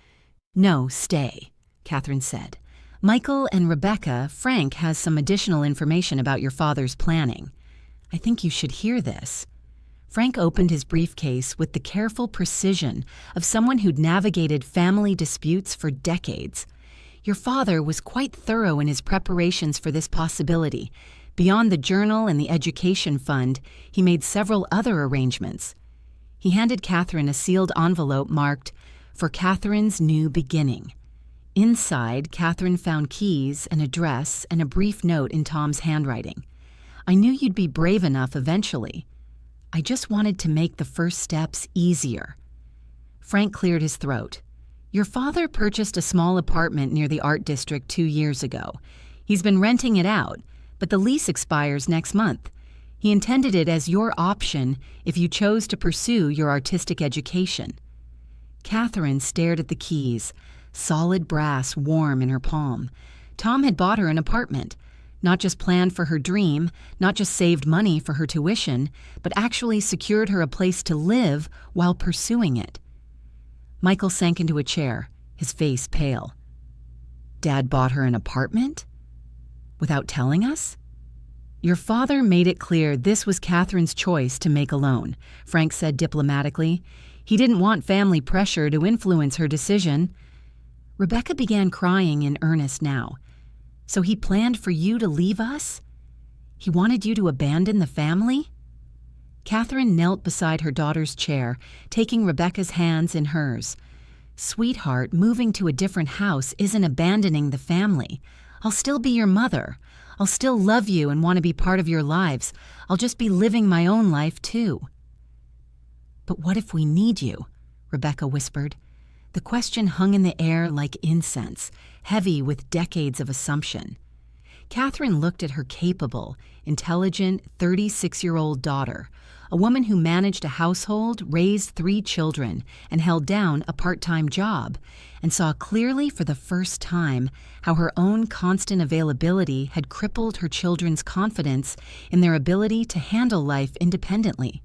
"No, stay," Catherine said. "Michael and Rebecca, Frank has some additional information about your father's planning. I think you should hear this." Frank opened his briefcase with the careful precision of someone who'd navigated family disputes for decades. "Your father was quite thorough in his preparations for this possibility. Beyond the journal and the education fund, he made several other arrangements." He handed Catherine a sealed envelope marked, "For Catherine's New Beginning." Inside, Catherine found keys, an address, and a brief note in Tom's handwriting. "I knew you'd be brave enough eventually. I just wanted to make the first steps easier." Frank cleared his throat. "Your father purchased a small apartment near the art district 2 years ago. He's been renting it out, but the lease expires next month. He intended it as your option if you chose to pursue your artistic education." Catherine stared at the keys, solid brass warm in her palm. Tom had bought her an apartment, not just planned for her dream, not just saved money for her tuition, but actually secured her a place to live while pursuing it. Michael sank into a chair, his face pale. "Dad bought her an apartment? Without telling us?" "Your father made it clear this was Catherine's choice to make alone," Frank said diplomatically. "He didn't want family pressure to influence her decision." Rebecca began crying in earnest now. So he planned for you to leave us? He wanted you to abandon the family? Catherine knelt beside her daughter's chair, taking Rebecca's hands in hers. Sweetheart, moving to a different house isn't abandoning the family. I'll still be your mother. I'll still love you and want to be part of your lives. I'll just be living my own life too. But what if we need you? Rebecca whispered. The question hung in the air like incense, heavy with decades of assumption. Catherine looked at her capable, intelligent 36-year-old daughter, a woman who managed a household, raised 3 children, and held down a part-time job, and saw clearly for the first time how her own constant availability had crippled her children's confidence in their ability to handle life independently.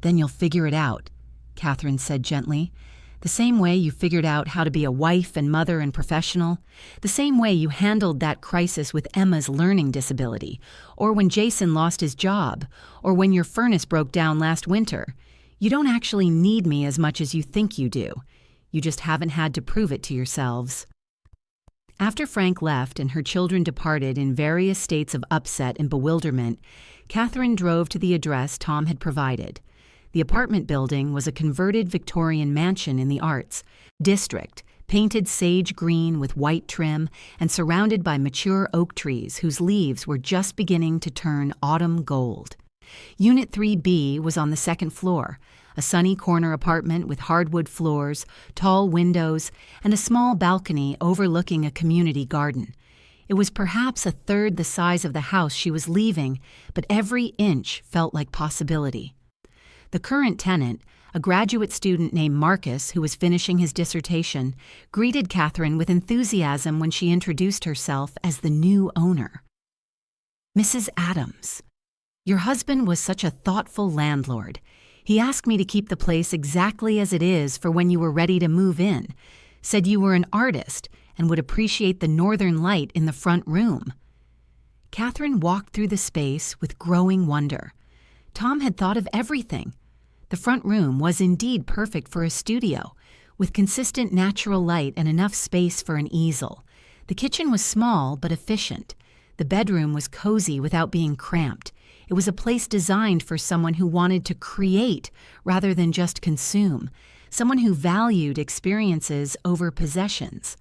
Then you'll figure it out, Catherine said gently. The same way you figured out how to be a wife and mother and professional, the same way you handled that crisis with Emma's learning disability, or when Jason lost his job, or when your furnace broke down last winter. You don't actually need me as much as you think you do. You just haven't had to prove it to yourselves. After Frank left and her children departed in various states of upset and bewilderment, Catherine drove to the address Tom had provided. The apartment building was a converted Victorian mansion in the Arts District, painted sage green with white trim and surrounded by mature oak trees whose leaves were just beginning to turn autumn gold. Unit 3B was on the second floor, a sunny corner apartment with hardwood floors, tall windows, and a small balcony overlooking a community garden. It was perhaps a third the size of the house she was leaving, but every inch felt like possibility. The current tenant, a graduate student named Marcus who was finishing his dissertation, greeted Catherine with enthusiasm when she introduced herself as the new owner. Mrs. Adams, your husband was such a thoughtful landlord. He asked me to keep the place exactly as it is for when you were ready to move in, said you were an artist and would appreciate the northern light in the front room. Catherine walked through the space with growing wonder. Tom had thought of everything. The front room was indeed perfect for a studio, with consistent natural light and enough space for an easel. The kitchen was small but efficient. The bedroom was cozy without being cramped. It was a place designed for someone who wanted to create rather than just consume, someone who valued experiences over possessions.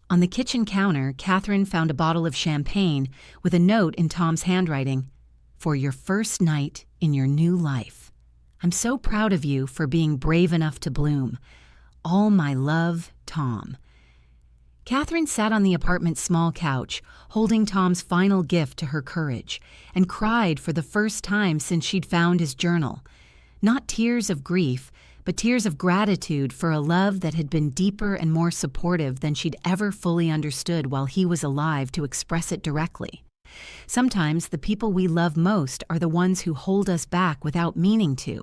On the kitchen counter, Catherine found a bottle of champagne with a note in Tom's handwriting. For your first night in your new life. I'm so proud of you for being brave enough to bloom. All my love, Tom. Catherine sat on the apartment's small couch, holding Tom's final gift to her courage, and cried for the first time since she'd found his journal. Not tears of grief, but tears of gratitude for a love that had been deeper and more supportive than she'd ever fully understood while he was alive to express it directly. Sometimes the people we love most are the ones who hold us back without meaning to.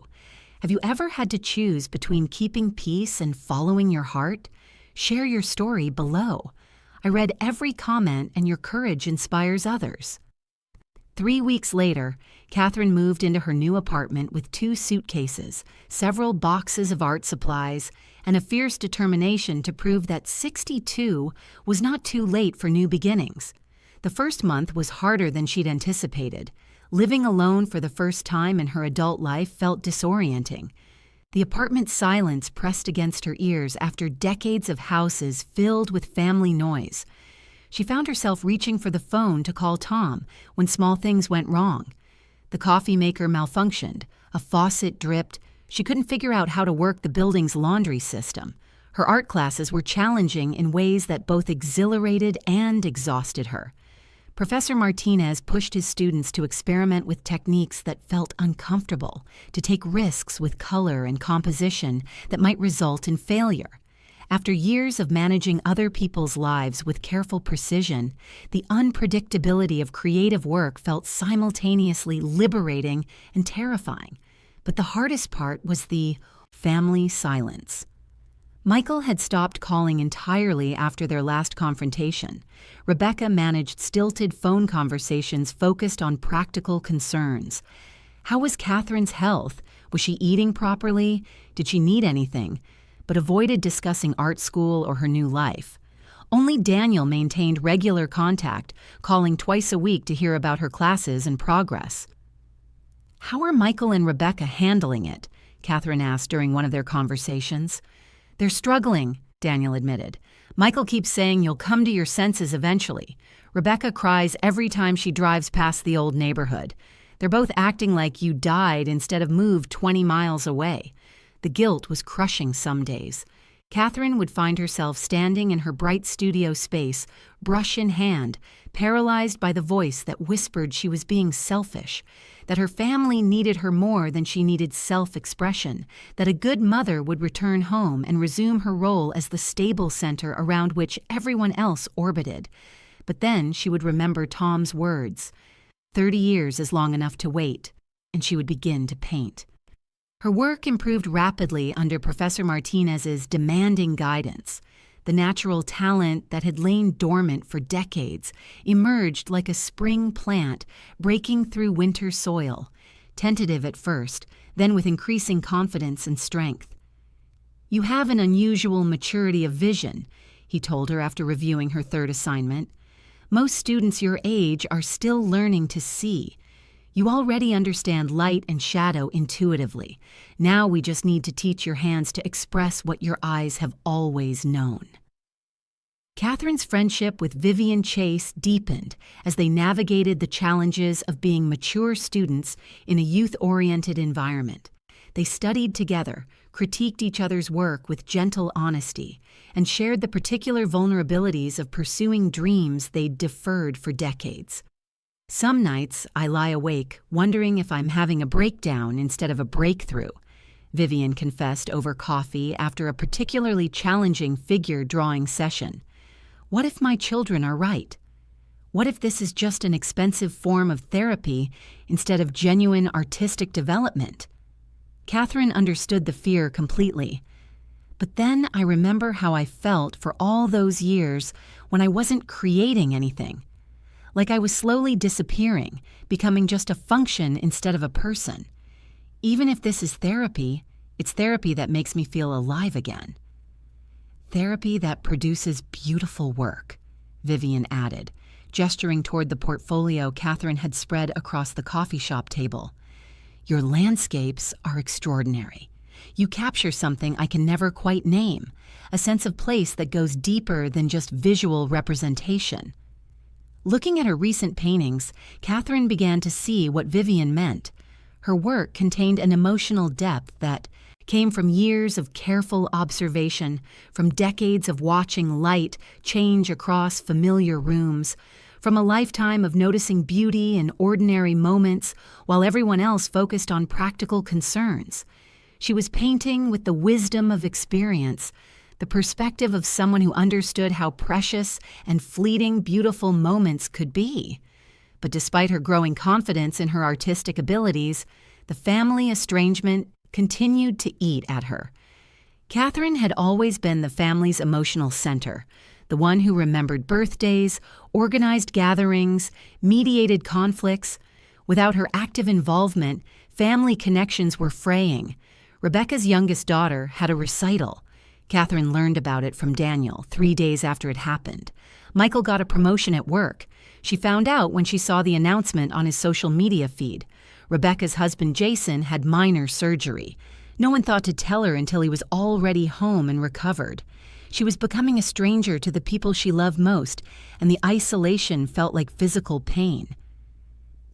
Have you ever had to choose between keeping peace and following your heart? Share your story below. I read every comment and your courage inspires others. 3 weeks later, Catherine moved into her new apartment with 2 suitcases, several boxes of art supplies, and a fierce determination to prove that 62 was not too late for new beginnings. The first month was harder than she'd anticipated. Living alone for the first time in her adult life felt disorienting. The apartment's silence pressed against her ears after decades of houses filled with family noise. She found herself reaching for the phone to call Tom when small things went wrong. The coffee maker malfunctioned, a faucet dripped, she couldn't figure out how to work the building's laundry system. Her art classes were challenging in ways that both exhilarated and exhausted her. Professor Martinez pushed his students to experiment with techniques that felt uncomfortable, to take risks with color and composition that might result in failure. After years of managing other people's lives with careful precision, the unpredictability of creative work felt simultaneously liberating and terrifying. But the hardest part was the family silence. Michael had stopped calling entirely after their last confrontation. Rebecca managed stilted phone conversations focused on practical concerns. How was Catherine's health? Was she eating properly? Did she need anything? but avoided discussing art school or her new life. Only Daniel maintained regular contact, calling twice a week to hear about her classes and progress. "How are Michael and Rebecca handling it?" Catherine asked during one of their conversations. "They're struggling," Daniel admitted. "Michael keeps saying you'll come to your senses eventually. Rebecca cries every time she drives past the old neighborhood. They're both acting like you died instead of moved 20 miles away." The guilt was crushing some days. Catherine would find herself standing in her bright studio space, brush in hand, paralyzed by the voice that whispered she was being selfish, that her family needed her more than she needed self-expression, that a good mother would return home and resume her role as the stable center around which everyone else orbited. But then she would remember Tom's words. 30 years is long enough to wait, and she would begin to paint. Her work improved rapidly under Professor Martinez's demanding guidance. The natural talent that had lain dormant for decades emerged like a spring plant breaking through winter soil, tentative at first, then with increasing confidence and strength. "You have an unusual maturity of vision," he told her after reviewing her third assignment. "Most students your age are still learning to see. You already understand light and shadow intuitively. Now we just need to teach your hands to express what your eyes have always known." Catherine's friendship with Vivian Chase deepened as they navigated the challenges of being mature students in a youth-oriented environment. They studied together, critiqued each other's work with gentle honesty, and shared the particular vulnerabilities of pursuing dreams they'd deferred for decades. "Some nights I lie awake wondering if I'm having a breakdown instead of a breakthrough," Vivian confessed over coffee after a particularly challenging figure drawing session. "What if my children are right? What if this is just an expensive form of therapy instead of genuine artistic development?" Catherine understood the fear completely. "But then I remember how I felt for all those years when I wasn't creating anything. Like I was slowly disappearing, becoming just a function instead of a person. Even if this is therapy, it's therapy that makes me feel alive again." "Therapy that produces beautiful work," Vivian added, gesturing toward the portfolio Catherine had spread across the coffee shop table. "Your landscapes are extraordinary. You capture something I can never quite name, a sense of place that goes deeper than just visual representation." Looking at her recent paintings, Catherine began to see what Vivian meant. Her work contained an emotional depth that came from years of careful observation, from decades of watching light change across familiar rooms, from a lifetime of noticing beauty in ordinary moments while everyone else focused on practical concerns. She was painting with the wisdom of experience, the perspective of someone who understood how precious and fleeting beautiful moments could be. But despite her growing confidence in her artistic abilities, the family estrangement continued to eat at her. Catherine had always been the family's emotional center, the one who remembered birthdays, organized gatherings, mediated conflicts. Without her active involvement, family connections were fraying. Rebecca's youngest daughter had a recital. Catherine learned about it from Daniel 3 days after it happened. Michael got a promotion at work. She found out when she saw the announcement on his social media feed. Rebecca's husband Jason had minor surgery. No one thought to tell her until he was already home and recovered. She was becoming a stranger to the people she loved most, and the isolation felt like physical pain.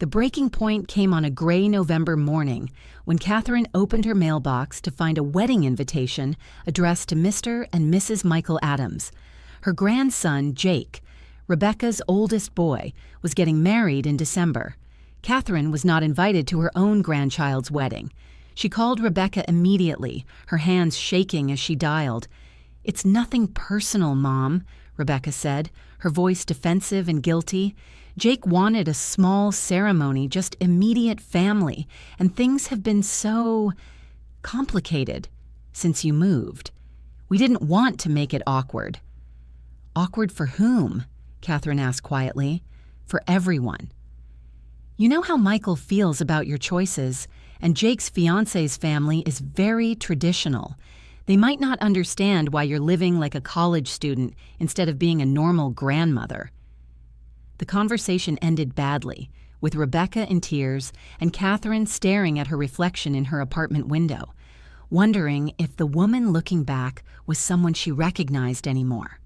The breaking point came on a gray November morning when Catherine opened her mailbox to find a wedding invitation addressed to Mr. and Mrs. Michael Adams. Her grandson, Jake, Rebecca's oldest boy, was getting married in December. Catherine was not invited to her own grandchild's wedding. She called Rebecca immediately, her hands shaking as she dialed. "It's nothing personal, Mom," Rebecca said, her voice defensive and guilty. "Jake wanted a small ceremony, just immediate family, and things have been so complicated since you moved. We didn't want to make it awkward." "Awkward for whom?" Catherine asked quietly. "For everyone. You know how Michael feels about your choices, and Jake's fiancé's family is very traditional. They might not understand why you're living like a college student instead of being a normal grandmother." The conversation ended badly, with Rebecca in tears and Catherine staring at her reflection in her apartment window, wondering if the woman looking back was someone she recognized anymore.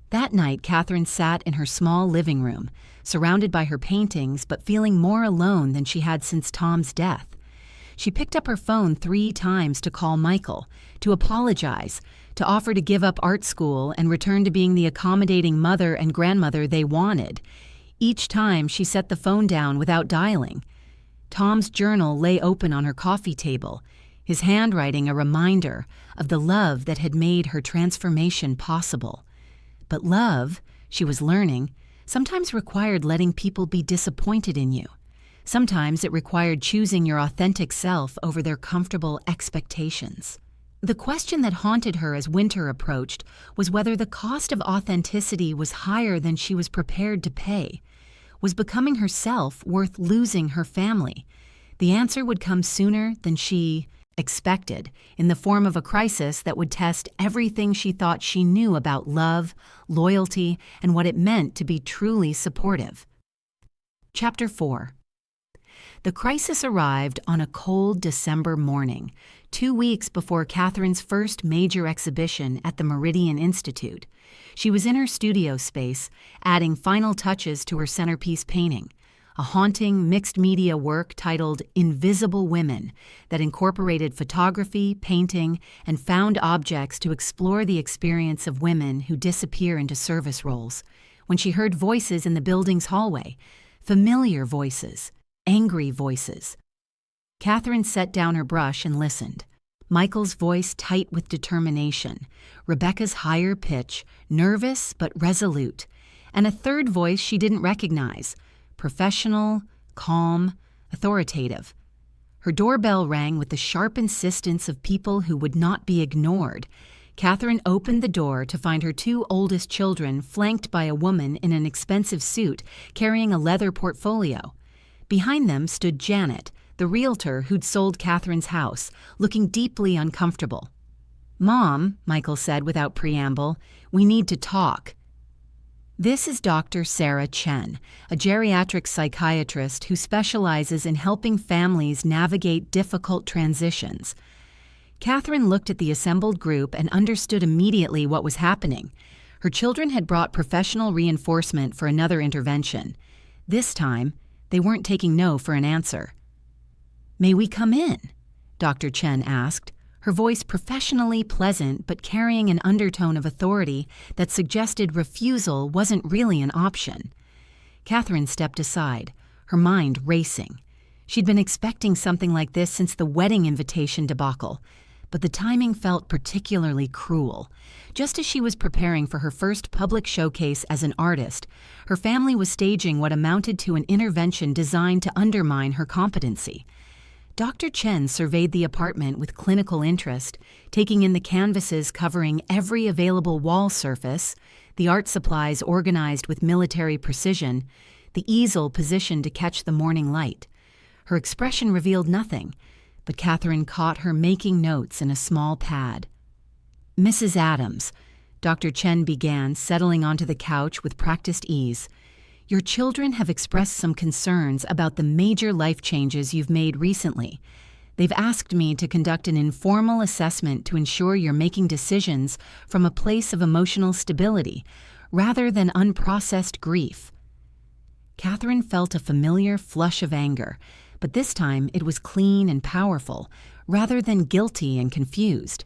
That night, Catherine sat in her small living room, surrounded by her paintings but feeling more alone than she had since Tom's death. She picked up her phone 3 times to call Michael, to apologize, to offer to give up art school and return to being the accommodating mother and grandmother they wanted. Each time, she set the phone down without dialing. Tom's journal lay open on her coffee table, his handwriting a reminder of the love that had made her transformation possible. But love, she was learning, sometimes required letting people be disappointed in you. Sometimes it required choosing your authentic self over their comfortable expectations. The question that haunted her as winter approached was whether the cost of authenticity was higher than she was prepared to pay. Was becoming herself worth losing her family? The answer would come sooner than she expected, in the form of a crisis that would test everything she thought she knew about love, loyalty, and what it meant to be truly supportive. Chapter 4. The crisis arrived on a cold December morning, 2 weeks before Catherine's first major exhibition at the Meridian Institute. She was in her studio space, adding final touches to her centerpiece painting, a haunting mixed-media work titled Invisible Women that incorporated photography, painting, and found objects to explore the experience of women who disappear into service roles. When she heard voices in the building's hallway, familiar voices, angry voices. Catherine set down her brush and listened. Michael's voice tight with determination, Rebecca's higher pitch, nervous but resolute, and a third voice she didn't recognize, professional, calm, authoritative. Her doorbell rang with the sharp insistence of people who would not be ignored. Catherine opened the door to find her 2 oldest children flanked by a woman in an expensive suit carrying a leather portfolio. Behind them stood Janet, the realtor who'd sold Catherine's house, looking deeply uncomfortable. "Mom," Michael said without preamble, "we need to talk." This is Dr. Sarah Chen, a geriatric psychiatrist who specializes in helping families navigate difficult transitions. Catherine looked at the assembled group and understood immediately what was happening. Her children had brought professional reinforcement for another intervention. This time, they weren't taking no for an answer. "May we come in?" Dr. Chen asked, her voice professionally pleasant but carrying an undertone of authority that suggested refusal wasn't really an option. Catherine stepped aside, her mind racing. She'd been expecting something like this since the wedding invitation debacle, but the timing felt particularly cruel. Just as she was preparing for her first public showcase as an artist, her family was staging what amounted to an intervention designed to undermine her competency. Dr. Chen surveyed the apartment with clinical interest, taking in the canvases covering every available wall surface, the art supplies organized with military precision, the easel positioned to catch the morning light. Her expression revealed nothing, but Catherine caught her making notes in a small pad. "Mrs. Adams," Dr. Chen began, settling onto the couch with practiced ease, "your children have expressed some concerns about the major life changes you've made recently. They've asked me to conduct an informal assessment to ensure you're making decisions from a place of emotional stability, rather than unprocessed grief." Catherine felt a familiar flush of anger, but this time it was clean and powerful, rather than guilty and confused.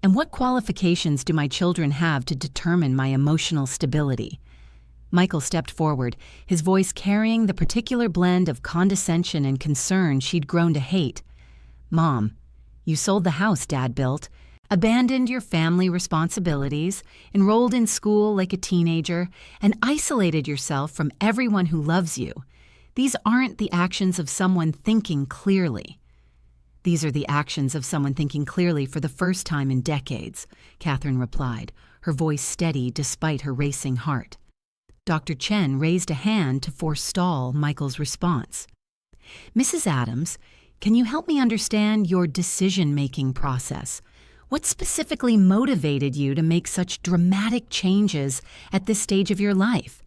"And what qualifications do my children have to determine my emotional stability?" Michael stepped forward, his voice carrying the particular blend of condescension and concern she'd grown to hate. "Mom, you sold the house Dad built, abandoned your family responsibilities, enrolled in school like a teenager, and isolated yourself from everyone who loves you. These aren't the actions of someone thinking clearly." "These are the actions of someone thinking clearly for the first time in decades," Catherine replied, her voice steady despite her racing heart. Dr. Chen raised a hand to forestall Michael's response. "Mrs. Adams, can you help me understand your decision-making process? What specifically motivated you to make such dramatic changes at this stage of your life?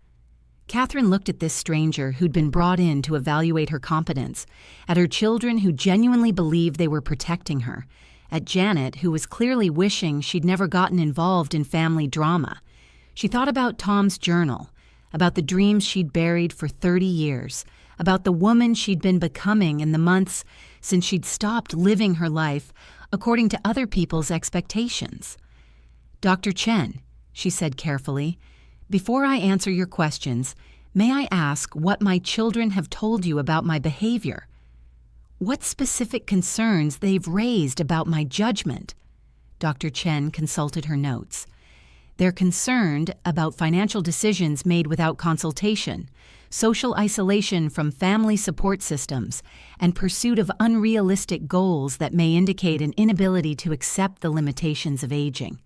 Catherine looked at this stranger who'd been brought in to evaluate her competence, at her children who genuinely believed they were protecting her, at Janet, who was clearly wishing she'd never gotten involved in family drama. She thought about Tom's journal, about the dreams she'd buried for 30 years, about the woman she'd been becoming in the months since she'd stopped living her life according to other people's expectations. "Dr. Chen," she said carefully, "before I answer your questions, may I ask what my children have told you about my behavior? What specific concerns they've raised about my judgment?" Dr. Chen consulted her notes. "They're concerned about financial decisions made without consultation, social isolation from family support systems, and pursuit of unrealistic goals that may indicate an inability to accept the limitations of aging."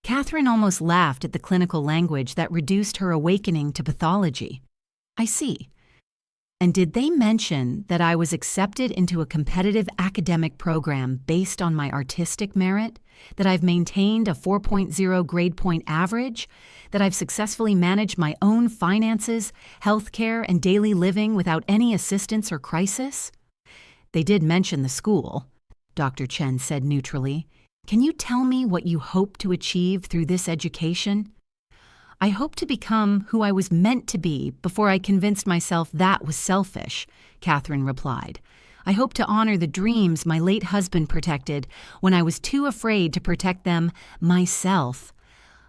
Catherine almost laughed at the clinical language that reduced her awakening to pathology. "I see. And did they mention that I was accepted into a competitive academic program based on my artistic merit? That I've maintained a 4.0 grade point average? That I've successfully managed my own finances, healthcare, and daily living without any assistance or crisis?" "They did mention the school," Dr. Chen said neutrally. "Can you tell me what you hope to achieve through this education?" "I hope to become who I was meant to be before I convinced myself that was selfish," Catherine replied. "I hope to honor the dreams my late husband protected when I was too afraid to protect them myself.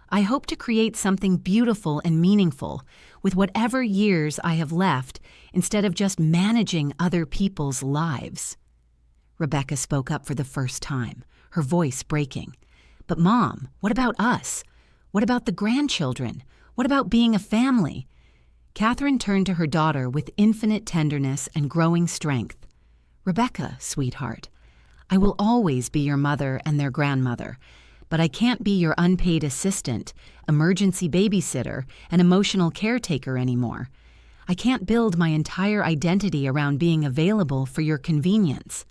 I hope to create something beautiful and meaningful with whatever years I have left instead of just managing other people's lives." Rebecca spoke up for the first time, her voice breaking. "But Mom, what about us? What about the grandchildren? What about being a family?" Catherine turned to her daughter with infinite tenderness and growing strength. "Rebecca, sweetheart, I will always be your mother and their grandmother, but I can't be your unpaid assistant, emergency babysitter, and emotional caretaker anymore. I can't build my entire identity around being available for your convenience."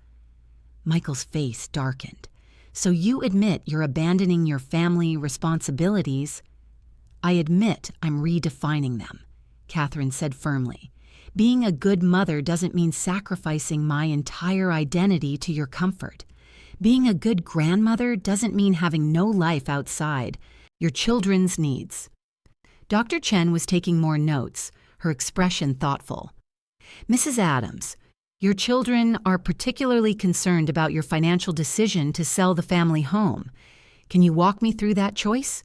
Michael's face darkened. "So you admit you're abandoning your family responsibilities?" "I admit I'm redefining them," Catherine said firmly. "Being a good mother doesn't mean sacrificing my entire identity to your comfort. Being a good grandmother doesn't mean having no life outside your children's needs." Dr. Chen was taking more notes, her expression thoughtful. "Mrs. Adams, your children are particularly concerned about your financial decision to sell the family home. Can you walk me through that choice?"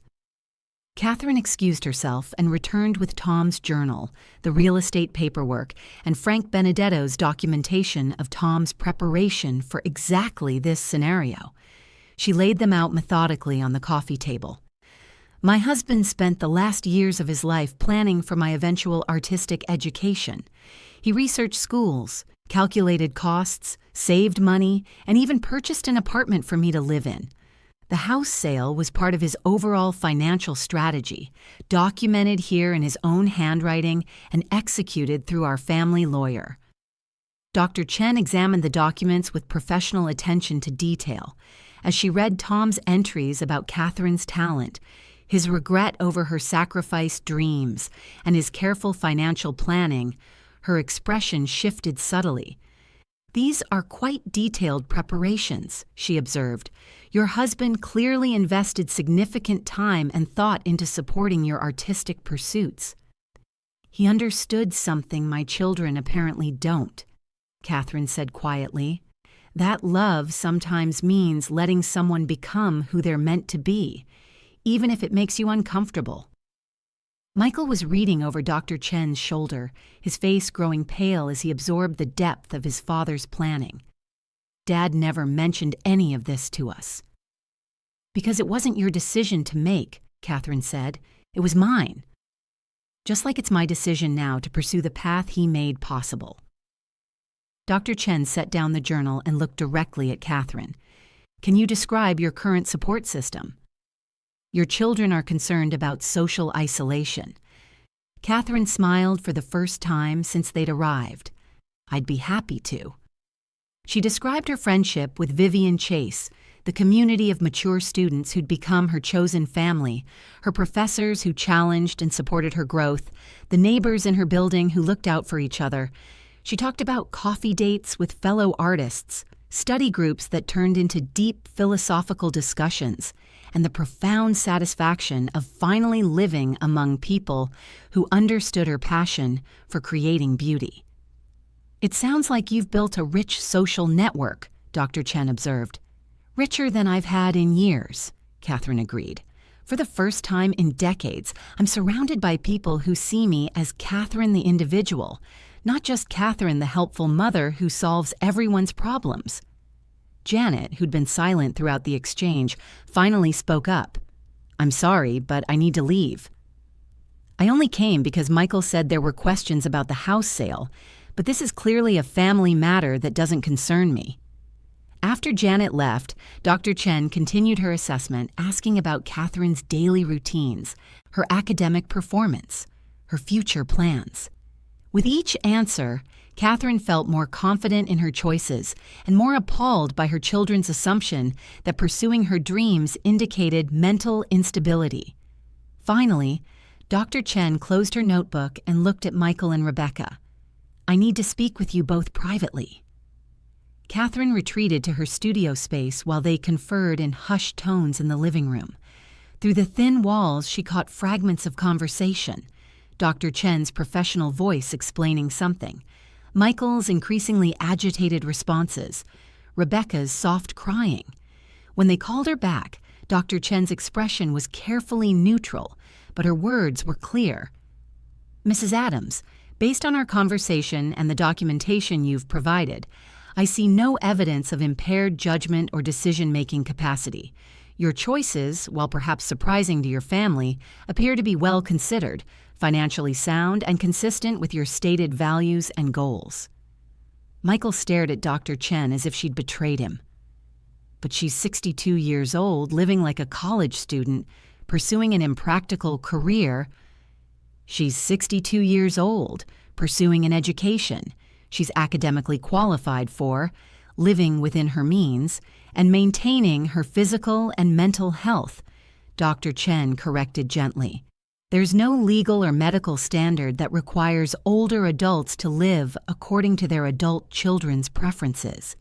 Catherine excused herself and returned with Tom's journal, the real estate paperwork, and Frank Benedetto's documentation of Tom's preparation for exactly this scenario. She laid them out methodically on the coffee table. "My husband spent the last years of his life planning for my eventual artistic education. He researched schools, calculated costs, saved money, and even purchased an apartment for me to live in. The house sale was part of his overall financial strategy, documented here in his own handwriting and executed through our family lawyer." Dr. Chen examined the documents with professional attention to detail. As she read Tom's entries about Catherine's talent, his regret over her sacrificed dreams, and his careful financial planning, her expression shifted subtly. "These are quite detailed preparations," she observed. "Your husband clearly invested significant time and thought into supporting your artistic pursuits." "He understood something my children apparently don't," Catherine said quietly. "That love sometimes means letting someone become who they're meant to be, even if it makes you uncomfortable." Michael was reading over Dr. Chen's shoulder, his face growing pale as he absorbed the depth of his father's planning. "Dad never mentioned any of this to us." "Because it wasn't your decision to make," Catherine said. "It was mine. Just like it's my decision now to pursue the path he made possible." Dr. Chen set down the journal and looked directly at Catherine. "Can you describe your current support system?" "Your children are concerned about social isolation." Catherine smiled for the first time since they'd arrived. "I'd be happy to." She described her friendship with Vivian Chase, the community of mature students who'd become her chosen family, her professors who challenged and supported her growth, the neighbors in her building who looked out for each other. She talked about coffee dates with fellow artists, study groups that turned into deep philosophical discussions, and the profound satisfaction of finally living among people who understood her passion for creating beauty. "It sounds like you've built a rich social network," Dr. Chen observed. "Richer than I've had in years," Catherine agreed. "For the first time in decades, I'm surrounded by people who see me as Catherine the individual, not just Catherine the helpful mother who solves everyone's problems." Janet, who'd been silent throughout the exchange, finally spoke up. "I'm sorry, but I need to leave. I only came because Michael said there were questions about the house sale, but this is clearly a family matter that doesn't concern me." After Janet left, Dr. Chen continued her assessment, asking about Catherine's daily routines, her academic performance, her future plans. With each answer, Catherine felt more confident in her choices and more appalled by her children's assumption that pursuing her dreams indicated mental instability. Finally, Dr. Chen closed her notebook and looked at Michael and Rebecca. "I need to speak with you both privately." Catherine retreated to her studio space while they conferred in hushed tones in the living room. Through the thin walls, she caught fragments of conversation. Dr. Chen's professional voice explaining something, Michael's increasingly agitated responses, Rebecca's soft crying. When they called her back, Dr. Chen's expression was carefully neutral, but her words were clear. "Mrs. Adams, based on our conversation and the documentation you've provided, I see no evidence of impaired judgment or decision-making capacity. Your choices, while perhaps surprising to your family, appear to be well considered, financially sound, and consistent with your stated values and goals." Michael stared at Dr. Chen as if she'd betrayed him. "But she's 62 years old, living like a college student, pursuing an impractical career." "She's 62 years old, pursuing an education she's academically qualified for, living within her means, and maintaining her physical and mental health," Dr. Chen corrected gently. "There's no legal or medical standard that requires older adults to live according to their adult children's preferences."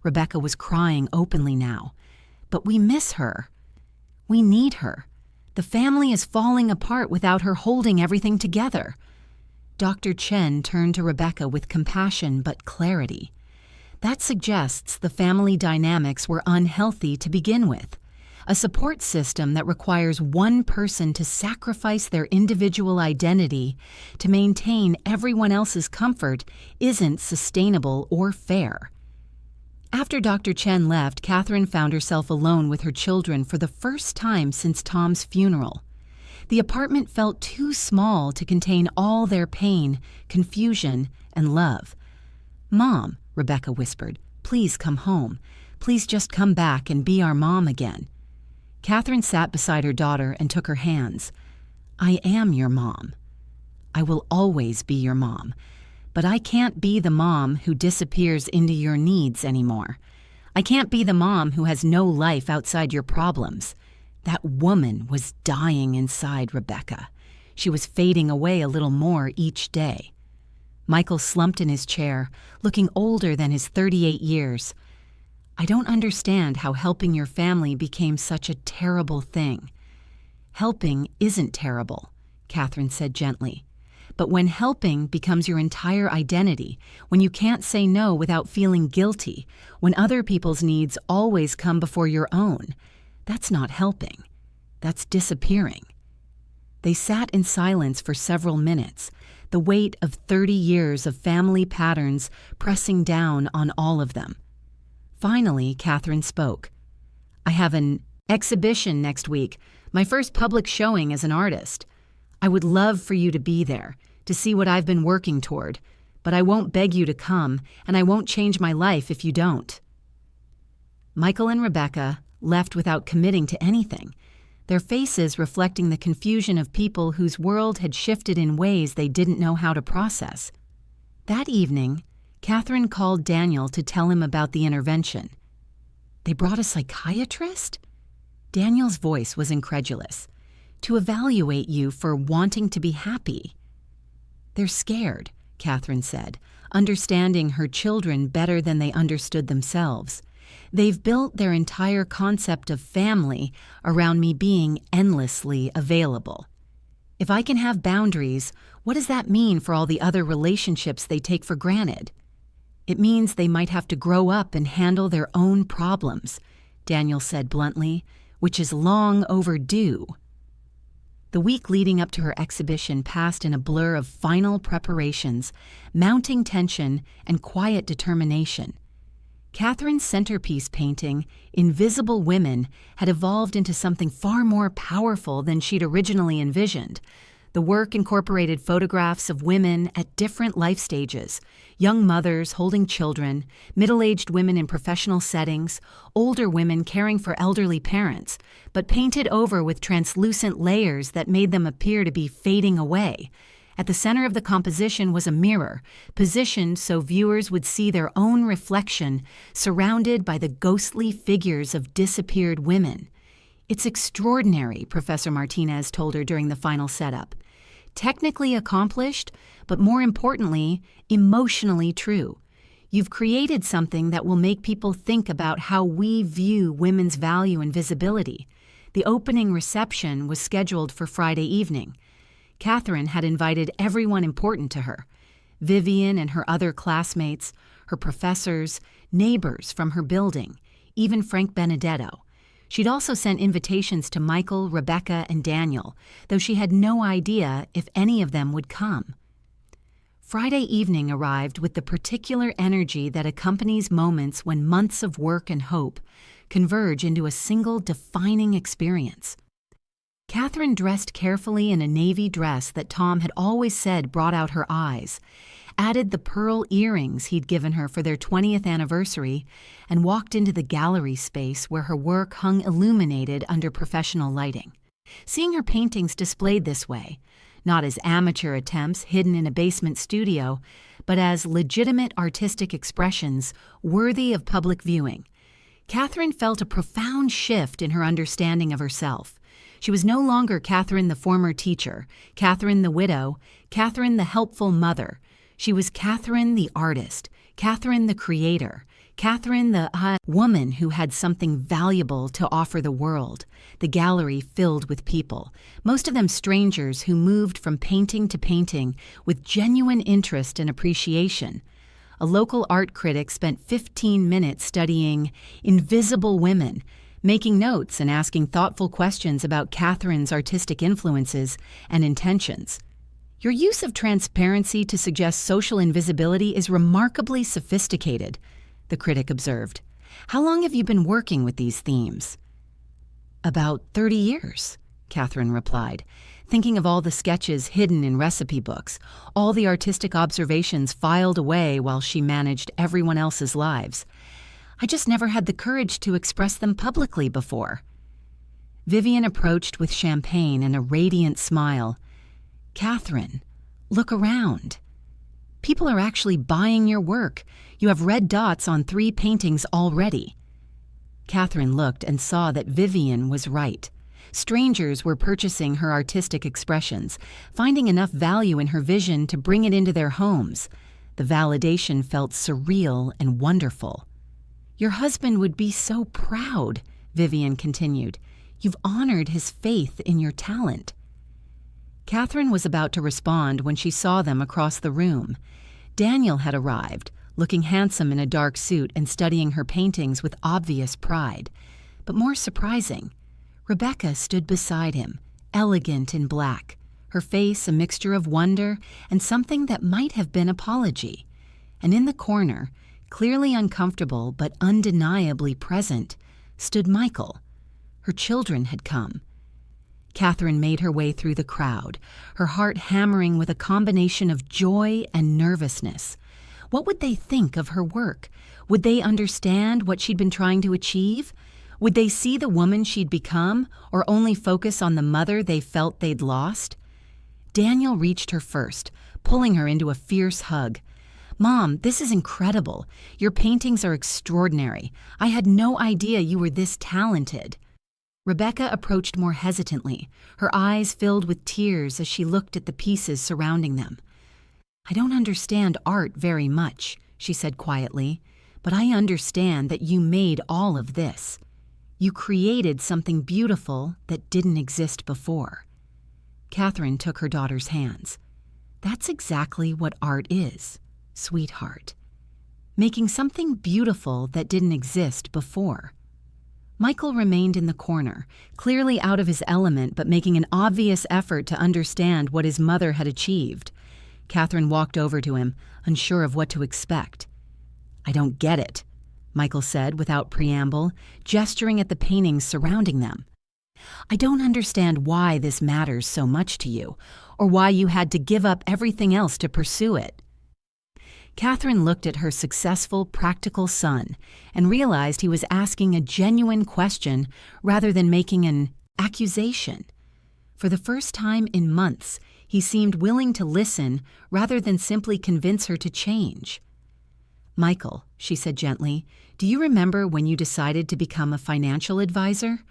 Rebecca was crying openly now. "But we miss her. We need her. The family is falling apart without her holding everything together." Dr. Chen turned to Rebecca with compassion but clarity. "That suggests the family dynamics were unhealthy to begin with. A support system that requires one person to sacrifice their individual identity to maintain everyone else's comfort isn't sustainable or fair." After Dr. Chen left, Catherine found herself alone with her children for the first time since Tom's funeral. The apartment felt too small to contain all their pain, confusion, and love. "Mom," Rebecca whispered, "please come home. Please just come back and be our mom again." Catherine sat beside her daughter and took her hands. "I am your mom. I will always be your mom. But I can't be the mom who disappears into your needs anymore. I can't be the mom who has no life outside your problems." That woman was dying inside Rebecca. She was fading away a little more each day. Michael slumped in his chair, looking older than his 38 years. "I don't understand how helping your family became such a terrible thing." "Helping isn't terrible," Catherine said gently. "But when helping becomes your entire identity, when you can't say no without feeling guilty, when other people's needs always come before your own, that's not helping. That's disappearing." They sat in silence for several minutes, the weight of 30 years of family patterns pressing down on all of them. Finally, Catherine spoke. "I have an exhibition next week, my first public showing as an artist. I would love for you to be there, to see what I've been working toward, but I won't beg you to come, and I won't change my life if you don't." Michael and Rebecca left without committing to anything, their faces reflecting the confusion of people whose world had shifted in ways they didn't know how to process. That evening, Catherine called Daniel to tell him about the intervention. "They brought a psychiatrist?" Daniel's voice was incredulous. "To evaluate you for wanting to be happy." "They're scared," Catherine said, understanding her children better than they understood themselves. "They've built their entire concept of family around me being endlessly available. If I can have boundaries, what does that mean for all the other relationships they take for granted?" "It means they might have to grow up and handle their own problems," Daniel said bluntly, "which is long overdue." The week leading up to her exhibition passed in a blur of final preparations, mounting tension, and quiet determination. Catherine's centerpiece painting, Invisible Women, had evolved into something far more powerful than she'd originally envisioned. The work incorporated photographs of women at different life stages: young mothers holding children, middle-aged women in professional settings, older women caring for elderly parents, but painted over with translucent layers that made them appear to be fading away. At the center of the composition was a mirror, positioned so viewers would see their own reflection, surrounded by the ghostly figures of disappeared women. "It's extraordinary," Professor Martinez told her during the final setup. "Technically accomplished, but more importantly, emotionally true. You've created something that will make people think about how we view women's value and visibility." The opening reception was scheduled for Friday evening. Catherine had invited everyone important to her: Vivian and her other classmates, her professors, neighbors from her building, even Frank Benedetto. She'd also sent invitations to Michael, Rebecca, and Daniel, though she had no idea if any of them would come. Friday evening arrived with the particular energy that accompanies moments when months of work and hope converge into a single defining experience. Catherine dressed carefully in a navy dress that Tom had always said brought out her eyes, added the pearl earrings he'd given her for their 20th anniversary, and walked into the gallery space where her work hung illuminated under professional lighting. Seeing her paintings displayed this way, not as amateur attempts hidden in a basement studio, but as legitimate artistic expressions worthy of public viewing, Catherine felt a profound shift in her understanding of herself. She was no longer Catherine the former teacher, Catherine the widow, Catherine the helpful mother. She was Catherine the artist, Catherine the creator, Catherine the woman who had something valuable to offer the world. The gallery filled with people, most of them strangers who moved from painting to painting with genuine interest and appreciation. A local art critic spent 15 minutes studying Invisible Women, making notes and asking thoughtful questions about Catherine's artistic influences and intentions. "Your use of transparency to suggest social invisibility is remarkably sophisticated," the critic observed. "How long have you been working with these themes?" "About 30 years, Catherine replied, thinking of all the sketches hidden in recipe books, all the artistic observations filed away while she managed everyone else's lives. "I just never had the courage to express them publicly before." Vivian approached with champagne and a radiant smile. "Catherine, look around. People are actually buying your work. You have red dots on 3 paintings already." Catherine looked and saw that Vivian was right. Strangers were purchasing her artistic expressions, finding enough value in her vision to bring it into their homes. The validation felt surreal and wonderful. "Your husband would be so proud," Vivian continued. "You've honored his faith in your talent." Catherine was about to respond when she saw them across the room. Daniel had arrived, looking handsome in a dark suit and studying her paintings with obvious pride. But more surprising, Rebecca stood beside him, elegant in black, her face a mixture of wonder and something that might have been apology. And in the corner, clearly uncomfortable but undeniably present, stood Michael. Her children had come. Catherine made her way through the crowd, her heart hammering with a combination of joy and nervousness. What would they think of her work? Would they understand what she'd been trying to achieve? Would they see the woman she'd become, or only focus on the mother they felt they'd lost? Daniel reached her first, pulling her into a fierce hug. "Mom, this is incredible. Your paintings are extraordinary. I had no idea you were this talented." Rebecca approached more hesitantly, her eyes filled with tears as she looked at the pieces surrounding them. "I don't understand art very much," she said quietly, "but I understand that you made all of this. You created something beautiful that didn't exist before." Catherine took her daughter's hands. "That's exactly what art is, sweetheart. Making something beautiful that didn't exist before." Michael remained in the corner, clearly out of his element but making an obvious effort to understand what his mother had achieved. Catherine walked over to him, unsure of what to expect. "I don't get it," Michael said without preamble, gesturing at the paintings surrounding them. "I don't understand why this matters so much to you, or why you had to give up everything else to pursue it." Catherine looked at her successful, practical son and realized he was asking a genuine question rather than making an accusation. For the first time in months, he seemed willing to listen rather than simply convince her to change. "Michael," she said gently, "do you remember when you decided to become a financial advisor?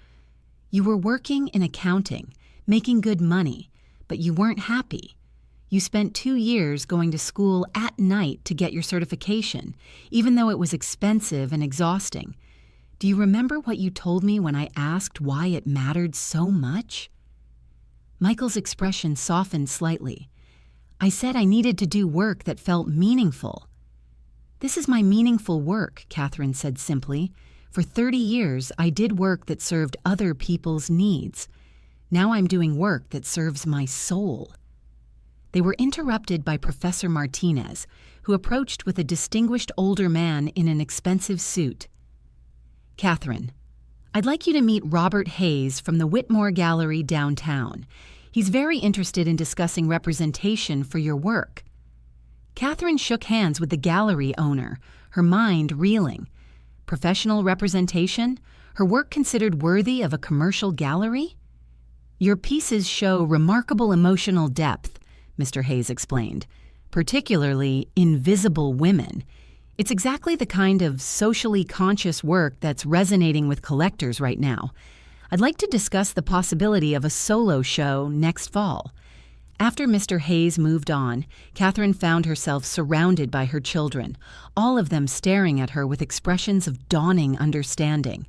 You were working in accounting, making good money, but you weren't happy. You spent 2 years going to school at night to get your certification, even though it was expensive and exhausting. Do you remember what you told me when I asked why it mattered so much?" Michael's expression softened slightly. "I said I needed to do work that felt meaningful." "This is my meaningful work," Catherine said simply. "For 30 years, I did work that served other people's needs. Now I'm doing work that serves my soul." They were interrupted by Professor Martinez, who approached with a distinguished older man in an expensive suit. "Catherine, I'd like you to meet Robert Hayes from the Whitmore Gallery downtown. He's very interested in discussing representation for your work." Catherine shook hands with the gallery owner, her mind reeling. Professional representation? Her work considered worthy of a commercial gallery? "Your pieces show remarkable emotional depth," Mr. Hayes explained, "particularly invisible women. It's exactly the kind of socially conscious work that's resonating with collectors right now. I'd like to discuss the possibility of a solo show next fall." After Mr. Hayes moved on, Catherine found herself surrounded by her children, all of them staring at her with expressions of dawning understanding.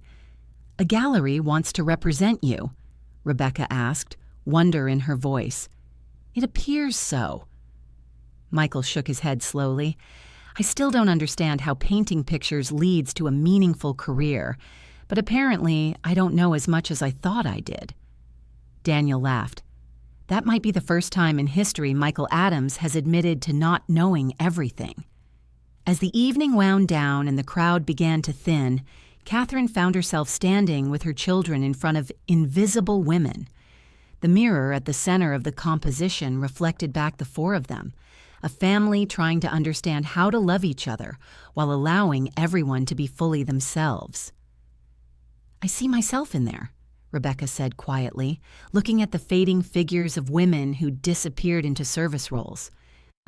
"A gallery wants to represent you?" Rebecca asked, wonder in her voice. "It appears so." Michael shook his head slowly. "I still don't understand how painting pictures leads to a meaningful career, but apparently I don't know as much as I thought I did." Daniel laughed. That might be the first time in history Michael Adams has admitted to not knowing everything. As the evening wound down and the crowd began to thin, Catherine found herself standing with her children in front of invisible women. The mirror at the center of the composition reflected back the 4 of them, a family trying to understand how to love each other while allowing everyone to be fully themselves. "I see myself in there," Rebecca said quietly, looking at the fading figures of women who disappeared into service roles.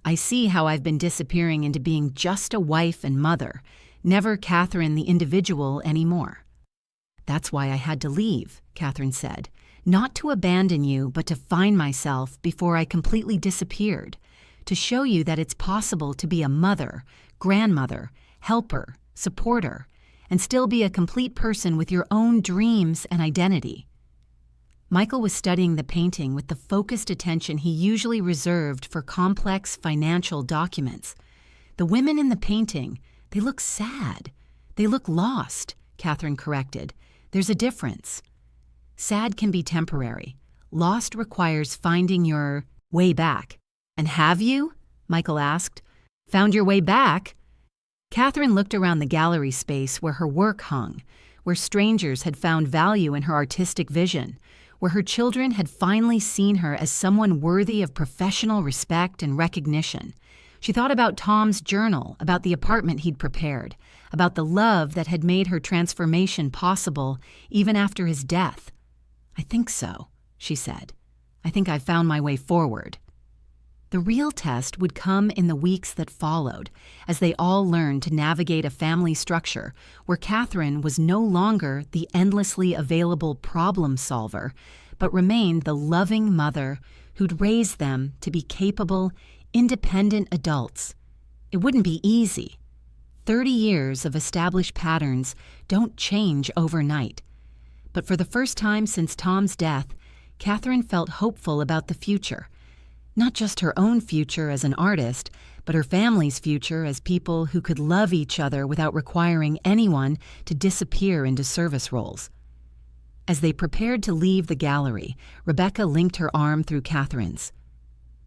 "I see how I've been disappearing into being just a wife and mother, never Catherine the individual anymore." "That's why I had to leave," Catherine said. "Not to abandon you, but to find myself before I completely disappeared, to show you that it's possible to be a mother, grandmother, helper, supporter, and still be a complete person with your own dreams and identity." Michael was studying the painting with the focused attention he usually reserved for complex financial documents. "The women in the painting, they look sad. They look lost," Catherine corrected. "There's a difference. Sad can be temporary. Lost requires finding your way back." "And have you?" Michael asked. "Found your way back?" Catherine looked around the gallery space where her work hung, where strangers had found value in her artistic vision, where her children had finally seen her as someone worthy of professional respect and recognition. She thought about Tom's journal, about the apartment he'd prepared, about the love that had made her transformation possible even after his death. "I think so," she said. "I think I've found my way forward." The real test would come in the weeks that followed, as they all learned to navigate a family structure where Catherine was no longer the endlessly available problem solver, but remained the loving mother who'd raised them to be capable, independent adults. It wouldn't be easy. 30 years of established patterns don't change overnight. But for the first time since Tom's death, Catherine felt hopeful about the future. Not just her own future as an artist, but her family's future as people who could love each other without requiring anyone to disappear into service roles. As they prepared to leave the gallery, Rebecca linked her arm through Catherine's.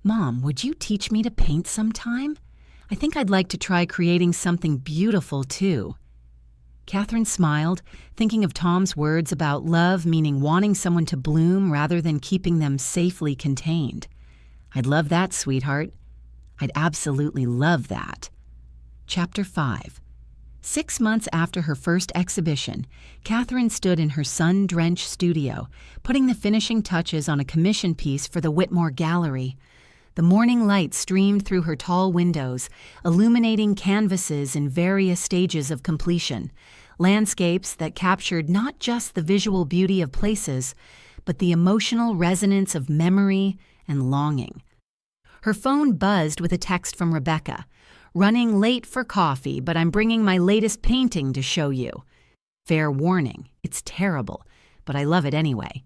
"Mom, would you teach me to paint sometime? I think I'd like to try creating something beautiful, too." Catherine smiled, thinking of Tom's words about love meaning wanting someone to bloom rather than keeping them safely contained. "I'd love that, sweetheart. I'd absolutely love that." Chapter 5. 6 months after her first exhibition, Catherine stood in her sun-drenched studio, putting the finishing touches on a commission piece for the Whitmore Gallery. The morning light streamed through her tall windows, illuminating canvases in various stages of completion, landscapes that captured not just the visual beauty of places, but the emotional resonance of memory and longing. Her phone buzzed with a text from Rebecca. "Running late for coffee, but I'm bringing my latest painting to show you. Fair warning, it's terrible, but I love it anyway."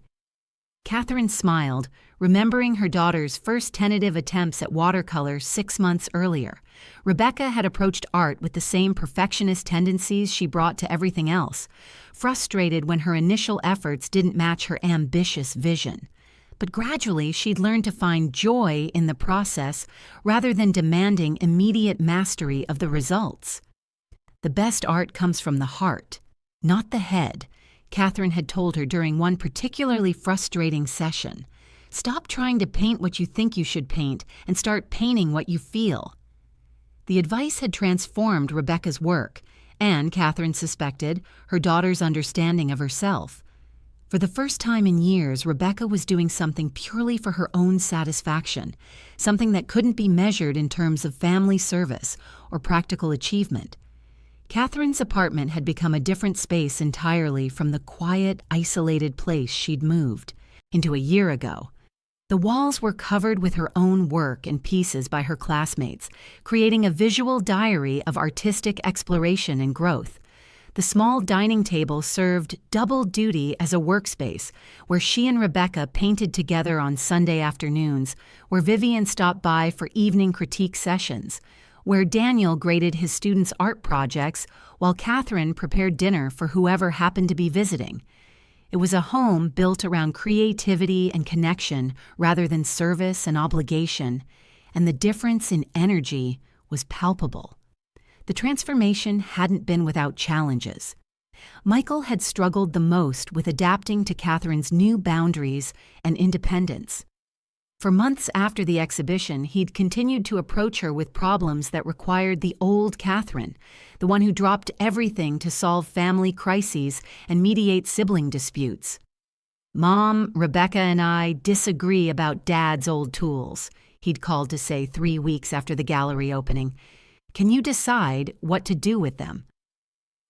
Catherine smiled, remembering her daughter's first tentative attempts at watercolor 6 months earlier. Rebecca had approached art with the same perfectionist tendencies she brought to everything else, frustrated when her initial efforts didn't match her ambitious vision. But gradually she'd learned to find joy in the process rather than demanding immediate mastery of the results. "The best art comes from the heart, not the head," Catherine had told her during one particularly frustrating session. "Stop trying to paint what you think you should paint and start painting what you feel." The advice had transformed Rebecca's work and, Catherine suspected, her daughter's understanding of herself. For the first time in years, Rebecca was doing something purely for her own satisfaction, something that couldn't be measured in terms of family service or practical achievement. Catherine's apartment had become a different space entirely from the quiet, isolated place she'd moved into a year ago. The walls were covered with her own work and pieces by her classmates, creating a visual diary of artistic exploration and growth. The small dining table served double duty as a workspace where she and Rebecca painted together on Sunday afternoons, where Vivian stopped by for evening critique sessions, where Daniel graded his students' art projects while Catherine prepared dinner for whoever happened to be visiting. It was a home built around creativity and connection rather than service and obligation, and the difference in energy was palpable. The transformation hadn't been without challenges. Michael had struggled the most with adapting to Catherine's new boundaries and independence. For months after the exhibition, he'd continued to approach her with problems that required the old Catherine, the one who dropped everything to solve family crises and mediate sibling disputes. "Mom, Rebecca and I disagree about Dad's old tools," he'd called to say 3 weeks after the gallery opening. "Can you decide what to do with them?"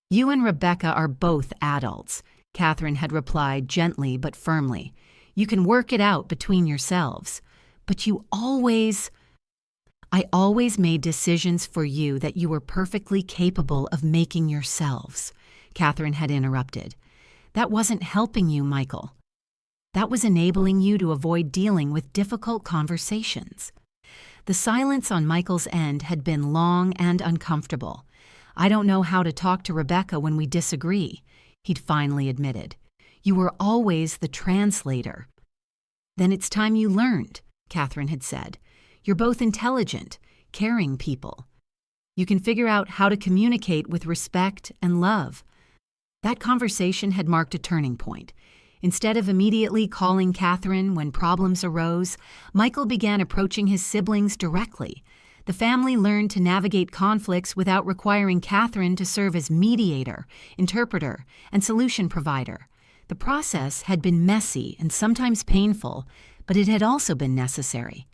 "You and Rebecca are both adults," Catherine had replied gently but firmly. "You can work it out between yourselves. But I always made decisions for you that you were perfectly capable of making yourselves," Catherine had interrupted. "That wasn't helping you, Michael. That was enabling you to avoid dealing with difficult conversations." The silence on Michael's end had been long and uncomfortable. "I don't know how to talk to Rebecca when we disagree," he'd finally admitted. "You were always the translator." "Then it's time you learned," Catherine had said. "You're both intelligent, caring people. You can figure out how to communicate with respect and love." That conversation had marked a turning point. Instead of immediately calling Catherine when problems arose, Michael began approaching his siblings directly. The family learned to navigate conflicts without requiring Catherine to serve as mediator, interpreter, and solution provider. The process had been messy and sometimes painful, but it had also been necessary.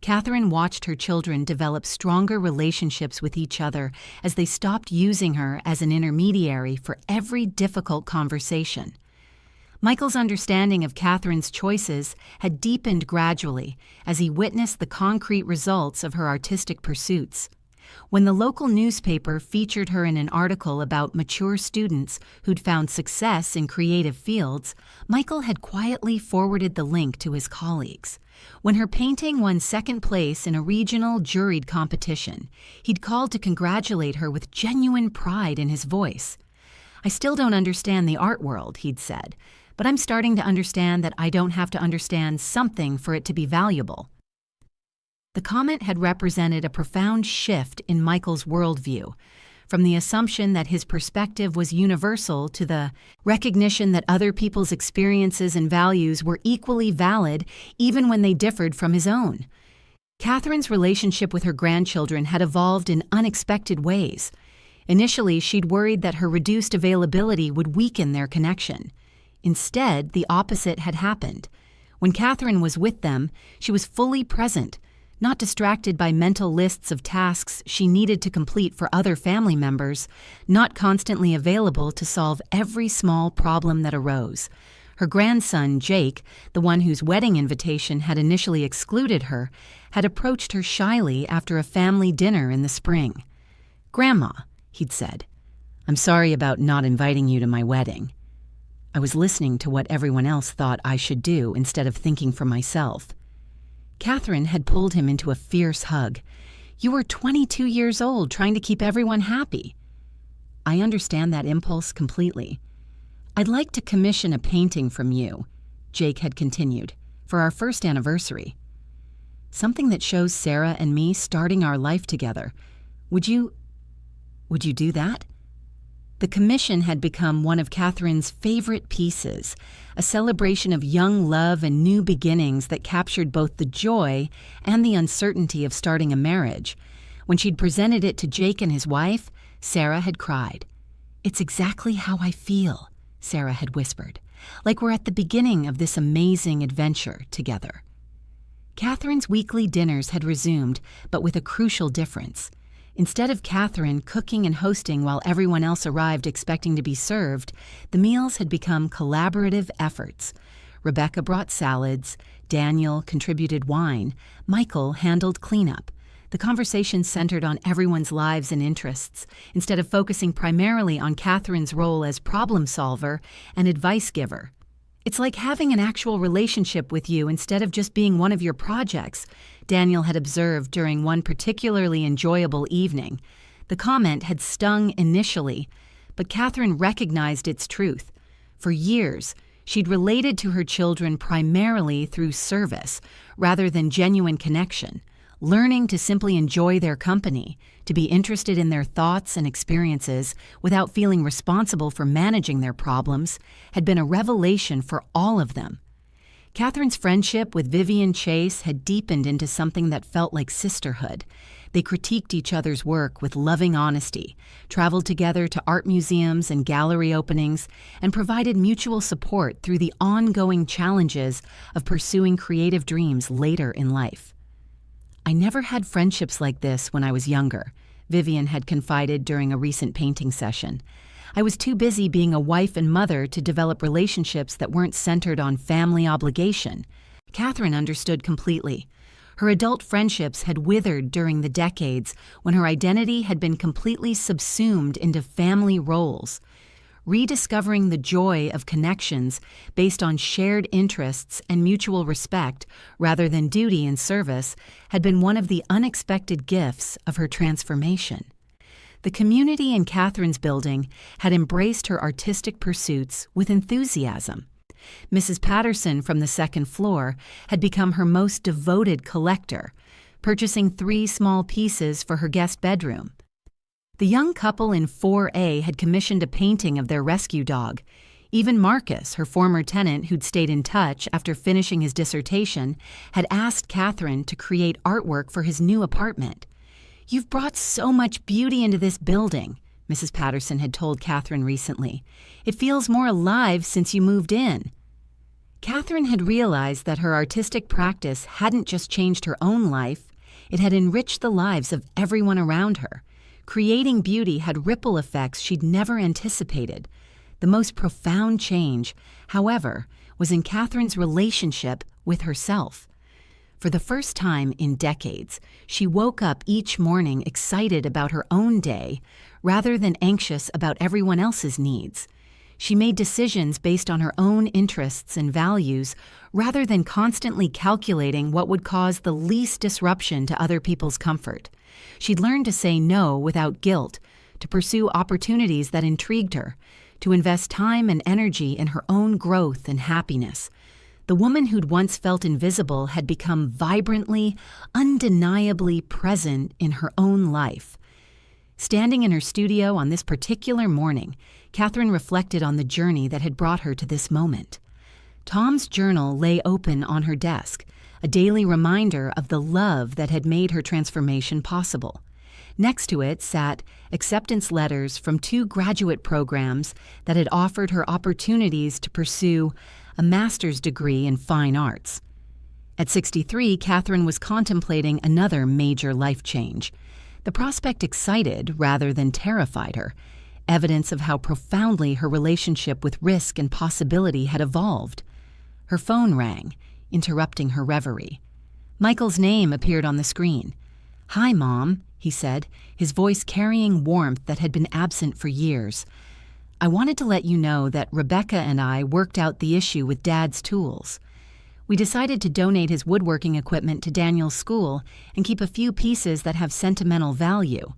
Catherine watched her children develop stronger relationships with each other as they stopped using her as an intermediary for every difficult conversation. Michael's understanding of Catherine's choices had deepened gradually as he witnessed the concrete results of her artistic pursuits. When the local newspaper featured her in an article about mature students who'd found success in creative fields, Michael had quietly forwarded the link to his colleagues. When her painting won second place in a regional juried competition, he'd called to congratulate her with genuine pride in his voice. "I still don't understand the art world," he'd said, "but I'm starting to understand that I don't have to understand something for it to be valuable." The comment had represented a profound shift in Michael's worldview, from the assumption that his perspective was universal to the recognition that other people's experiences and values were equally valid even when they differed from his own. Catherine's relationship with her grandchildren had evolved in unexpected ways. Initially, she'd worried that her reduced availability would weaken their connection. Instead, the opposite had happened. When Catherine was with them, she was fully present, not distracted by mental lists of tasks she needed to complete for other family members, not constantly available to solve every small problem that arose. Her grandson, Jake, the one whose wedding invitation had initially excluded her, had approached her shyly after a family dinner in the spring. "Grandma," he'd said, "I'm sorry about not inviting you to my wedding. I was listening to what everyone else thought I should do instead of thinking for myself." Catherine had pulled him into a fierce hug. "You were 22 years old trying to keep everyone happy." "I understand that impulse completely. I'd like to commission a painting from you," Jake had continued, "for our first anniversary. Something that shows Sarah and me starting our life together. Would you do that?" The commission had become one of Catherine's favorite pieces, a celebration of young love and new beginnings that captured both the joy and the uncertainty of starting a marriage. When she'd presented it to Jake and his wife, Sarah had cried. "It's exactly how I feel," Sarah had whispered, "like we're at the beginning of this amazing adventure together." Catherine's weekly dinners had resumed, but with a crucial difference. Instead of Catherine cooking and hosting while everyone else arrived expecting to be served, the meals had become collaborative efforts. Rebecca brought salads, Daniel contributed wine, Michael handled cleanup. The conversation centered on everyone's lives and interests, instead of focusing primarily on Catherine's role as problem solver and advice giver. "It's like having an actual relationship with you instead of just being one of your projects," Daniel had observed during one particularly enjoyable evening. The comment had stung initially, but Catherine recognized its truth. For years, she'd related to her children primarily through service rather than genuine connection. Learning to simply enjoy their company, to be interested in their thoughts and experiences without feeling responsible for managing their problems, had been a revelation for all of them. Catherine's friendship with Vivian Chase had deepened into something that felt like sisterhood. They critiqued each other's work with loving honesty, traveled together to art museums and gallery openings, and provided mutual support through the ongoing challenges of pursuing creative dreams later in life. "I never had friendships like this when I was younger," Vivian had confided during a recent painting session. "I was too busy being a wife and mother to develop relationships that weren't centered on family obligation." Catherine understood completely. Her adult friendships had withered during the decades when her identity had been completely subsumed into family roles. Rediscovering the joy of connections based on shared interests and mutual respect rather than duty and service had been one of the unexpected gifts of her transformation. The community in Catherine's building had embraced her artistic pursuits with enthusiasm. Mrs. Patterson from the second floor had become her most devoted collector, purchasing 3 small pieces for her guest bedroom. The young couple in 4A had commissioned a painting of their rescue dog. Even Marcus, her former tenant who'd stayed in touch after finishing his dissertation, had asked Catherine to create artwork for his new apartment. "You've brought so much beauty into this building," Mrs. Patterson had told Catherine recently. "It feels more alive since you moved in." Catherine had realized that her artistic practice hadn't just changed her own life, it had enriched the lives of everyone around her. Creating beauty had ripple effects she'd never anticipated. The most profound change, however, was in Catherine's relationship with herself. For the first time in decades, she woke up each morning excited about her own day rather than anxious about everyone else's needs. She made decisions based on her own interests and values rather than constantly calculating what would cause the least disruption to other people's comfort. She'd learned to say no without guilt, to pursue opportunities that intrigued her, to invest time and energy in her own growth and happiness. The woman who'd once felt invisible had become vibrantly, undeniably present in her own life. Standing in her studio on this particular morning, Catherine reflected on the journey that had brought her to this moment. Tom's journal lay open on her desk, a daily reminder of the love that had made her transformation possible. Next to it sat acceptance letters from 2 graduate programs that had offered her opportunities to pursue a master's degree in fine arts. At 63, Catherine was contemplating another major life change. The prospect excited rather than terrified her, evidence of how profoundly her relationship with risk and possibility had evolved. Her phone rang, interrupting her reverie. Michael's name appeared on the screen. "Hi, Mom," he said, his voice carrying warmth that had been absent for years. "I wanted to let you know that Rebecca and I worked out the issue with Dad's tools. We decided to donate his woodworking equipment to Daniel's school and keep a few pieces that have sentimental value."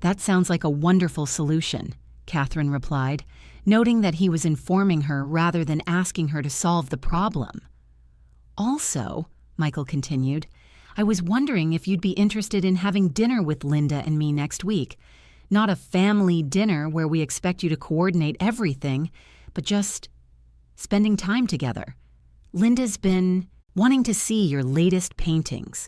"That sounds like a wonderful solution," Catherine replied, noting that he was informing her rather than asking her to solve the problem. "Also," Michael continued, "I was wondering if you'd be interested in having dinner with Linda and me next week. Not a family dinner where we expect you to coordinate everything, but just spending time together. Linda's been wanting to see your latest paintings."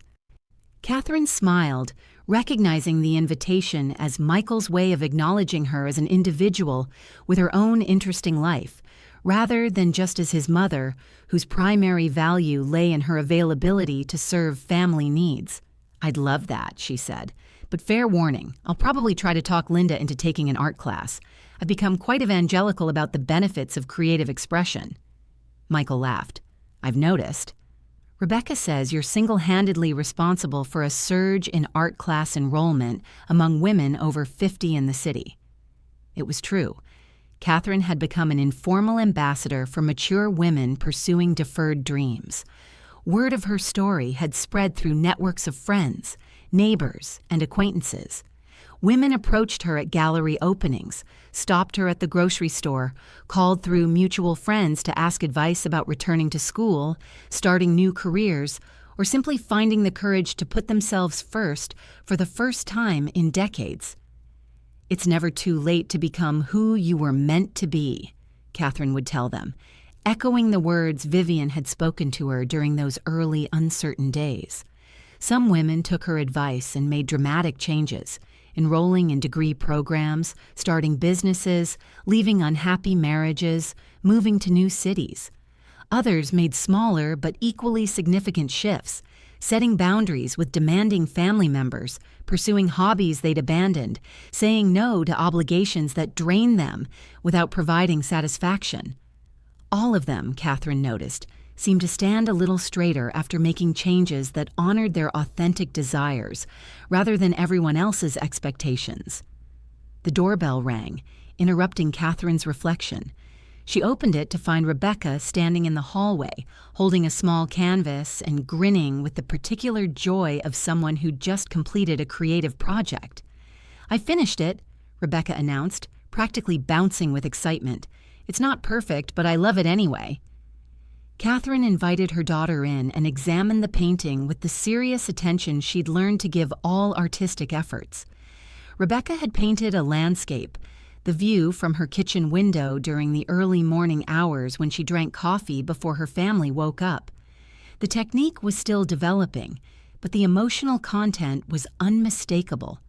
Catherine smiled, recognizing the invitation as Michael's way of acknowledging her as an individual with her own interesting life, rather than just as his mother, whose primary value lay in her availability to serve family needs. "I'd love that," she said. "But fair warning, I'll probably try to talk Linda into taking an art class. I've become quite evangelical about the benefits of creative expression." Michael laughed. "I've noticed. Rebecca says you're single-handedly responsible for a surge in art class enrollment among women over 50 in the city." It was true. Catherine had become an informal ambassador for mature women pursuing deferred dreams. Word of her story had spread through networks of friends, neighbors, and acquaintances. Women approached her at gallery openings, stopped her at the grocery store, called through mutual friends to ask advice about returning to school, starting new careers, or simply finding the courage to put themselves first for the first time in decades. "It's never too late to become who you were meant to be," Catherine would tell them, echoing the words Vivian had spoken to her during those early, uncertain days. Some women took her advice and made dramatic changes, enrolling in degree programs, starting businesses, leaving unhappy marriages, moving to new cities. Others made smaller but equally significant shifts, setting boundaries with demanding family members, pursuing hobbies they'd abandoned, saying no to obligations that drained them without providing satisfaction. All of them, Catherine noticed, seemed to stand a little straighter after making changes that honored their authentic desires, rather than everyone else's expectations. The doorbell rang, interrupting Catherine's reflection. She opened it to find Rebecca standing in the hallway, holding a small canvas and grinning with the particular joy of someone who'd just completed a creative project. "I finished it," Rebecca announced, practically bouncing with excitement. "It's not perfect, but I love it anyway." Catherine invited her daughter in and examined the painting with the serious attention she'd learned to give all artistic efforts. Rebecca had painted a landscape, the view from her kitchen window during the early morning hours when she drank coffee before her family woke up. The technique was still developing, but the emotional content was unmistakable.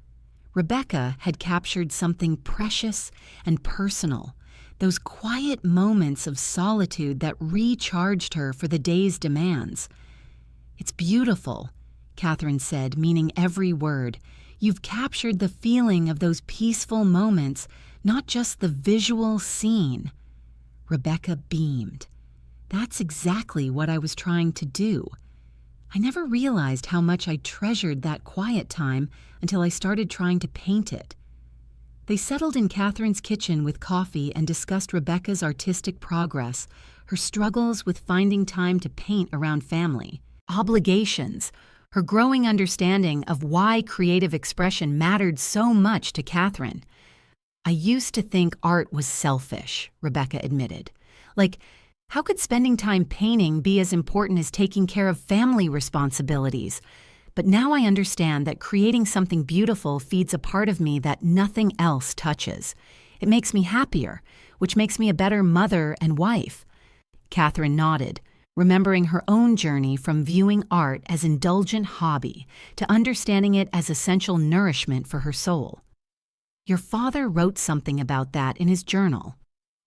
Rebecca had captured something precious and personal, those quiet moments of solitude that recharged her for the day's demands. "It's beautiful," Catherine said, meaning every word. "You've captured the feeling of those peaceful moments, not just the visual scene." Rebecca beamed. "That's exactly what I was trying to do. I never realized how much I treasured that quiet time until I started trying to paint it." They settled in Catherine's kitchen with coffee and discussed Rebecca's artistic progress, her struggles with finding time to paint around family, obligations, her growing understanding of why creative expression mattered so much to Catherine. "I used to think art was selfish," Rebecca admitted. "Like, how could spending time painting be as important as taking care of family responsibilities? But now I understand that creating something beautiful feeds a part of me that nothing else touches. It makes me happier, which makes me a better mother and wife." Catherine nodded, remembering her own journey from viewing art as indulgent hobby to understanding it as essential nourishment for her soul. "Your father wrote something about that in his journal,"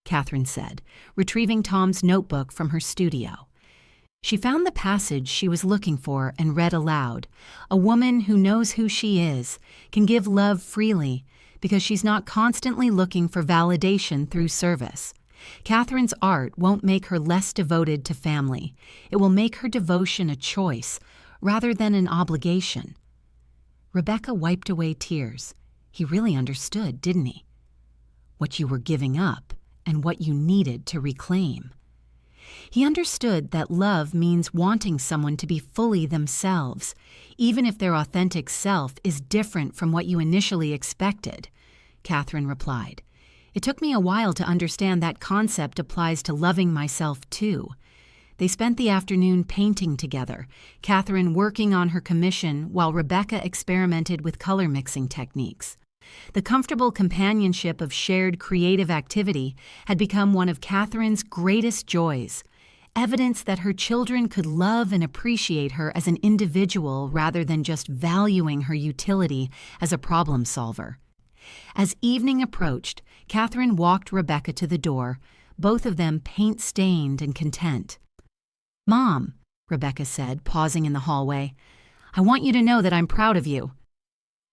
Catherine said, retrieving Tom's notebook from her studio. She found the passage she was looking for and read aloud. "A woman who knows who she is can give love freely because she's not constantly looking for validation through service. Catherine's art won't make her less devoted to family. It will make her devotion a choice rather than an obligation." Rebecca wiped away tears. He really understood, didn't he? What you were giving up and what you needed to reclaim. He understood that love means wanting someone to be fully themselves, even if their authentic self is different from what you initially expected, Catherine replied. "It took me a while to understand that concept applies to loving myself too." They spent the afternoon painting together, Catherine working on her commission while Rebecca experimented with color mixing techniques. The comfortable companionship of shared creative activity had become one of Catherine's greatest joys, evidence that her children could love and appreciate her as an individual rather than just valuing her utility as a problem solver. As evening approached, Catherine walked Rebecca to the door, both of them paint-stained and content. "Mom," Rebecca said, pausing in the hallway, "I want you to know that I'm proud of you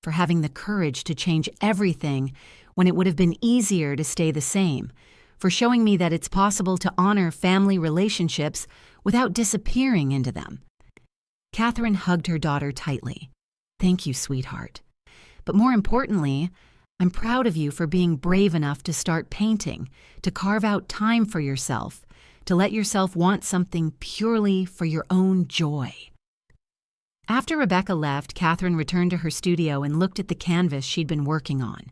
for having the courage to change everything when it would have been easier to stay the same, for showing me that it's possible to honor family relationships without disappearing into them." Catherine hugged her daughter tightly. "Thank you, sweetheart. But more importantly, I'm proud of you for being brave enough to start painting, to carve out time for yourself, to let yourself want something purely for your own joy." After Rebecca left, Catherine returned to her studio and looked at the canvas she'd been working on.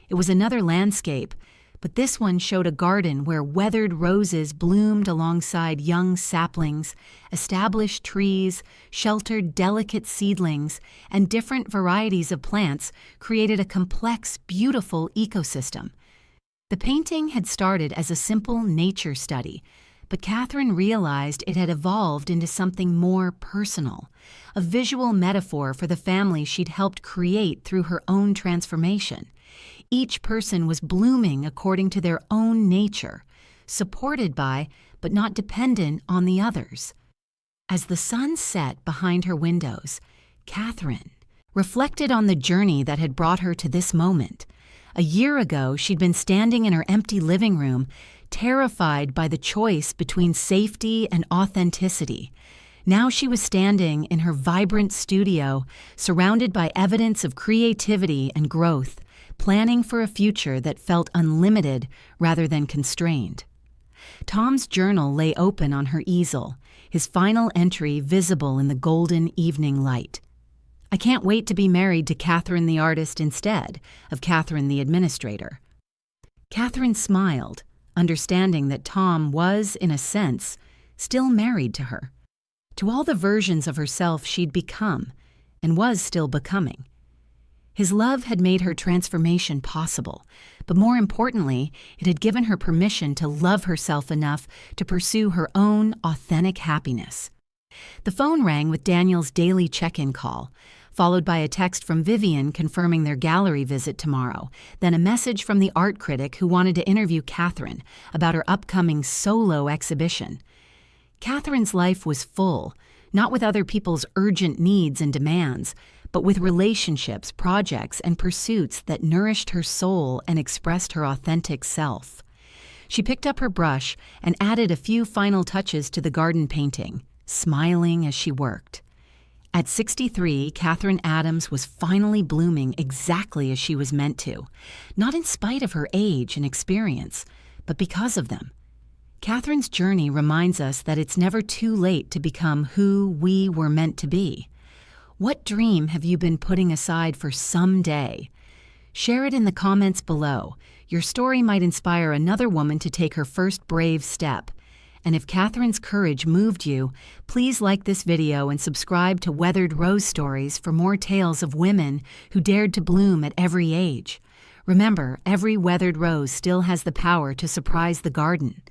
It was another landscape, but this one showed a garden where weathered roses bloomed alongside young saplings, established trees, sheltered delicate seedlings, and different varieties of plants created a complex, beautiful ecosystem. The painting had started as a simple nature study, but Catherine realized it had evolved into something more personal, a visual metaphor for the family she'd helped create through her own transformation. Each person was blooming according to their own nature, supported by, but not dependent on the others. As the sun set behind her windows, Catherine reflected on the journey that had brought her to this moment. A year ago, she'd been standing in her empty living room, terrified by the choice between safety and authenticity. Now she was standing in her vibrant studio, surrounded by evidence of creativity and growth, planning for a future that felt unlimited rather than constrained. Tom's journal lay open on her easel, his final entry visible in the golden evening light. "I can't wait to be married to Catherine the artist instead of Catherine the administrator." Catherine smiled, understanding that Tom was, in a sense, still married to her, to all the versions of herself she'd become and was still becoming. His love had made her transformation possible, but more importantly, it had given her permission to love herself enough to pursue her own authentic happiness. The phone rang with Daniel's daily check-in call. followed by a text from Vivian confirming their gallery visit tomorrow, then a message from the art critic who wanted to interview Catherine about her upcoming solo exhibition. Catherine's life was full, not with other people's urgent needs and demands, but with relationships, projects, and pursuits that nourished her soul and expressed her authentic self. She picked up her brush and added a few final touches to the garden painting, smiling as she worked. At 63, Catherine Adams was finally blooming exactly as she was meant to, not in spite of her age and experience, but because of them. Catherine's journey reminds us that it's never too late to become who we were meant to be. What dream have you been putting aside for someday? Share it in the comments below. Your story might inspire another woman to take her first brave step. And if Catherine's courage moved you, please like this video and subscribe to Weathered Rose Stories for more tales of women who dared to bloom at every age. Remember, every weathered rose still has the power to surprise the garden.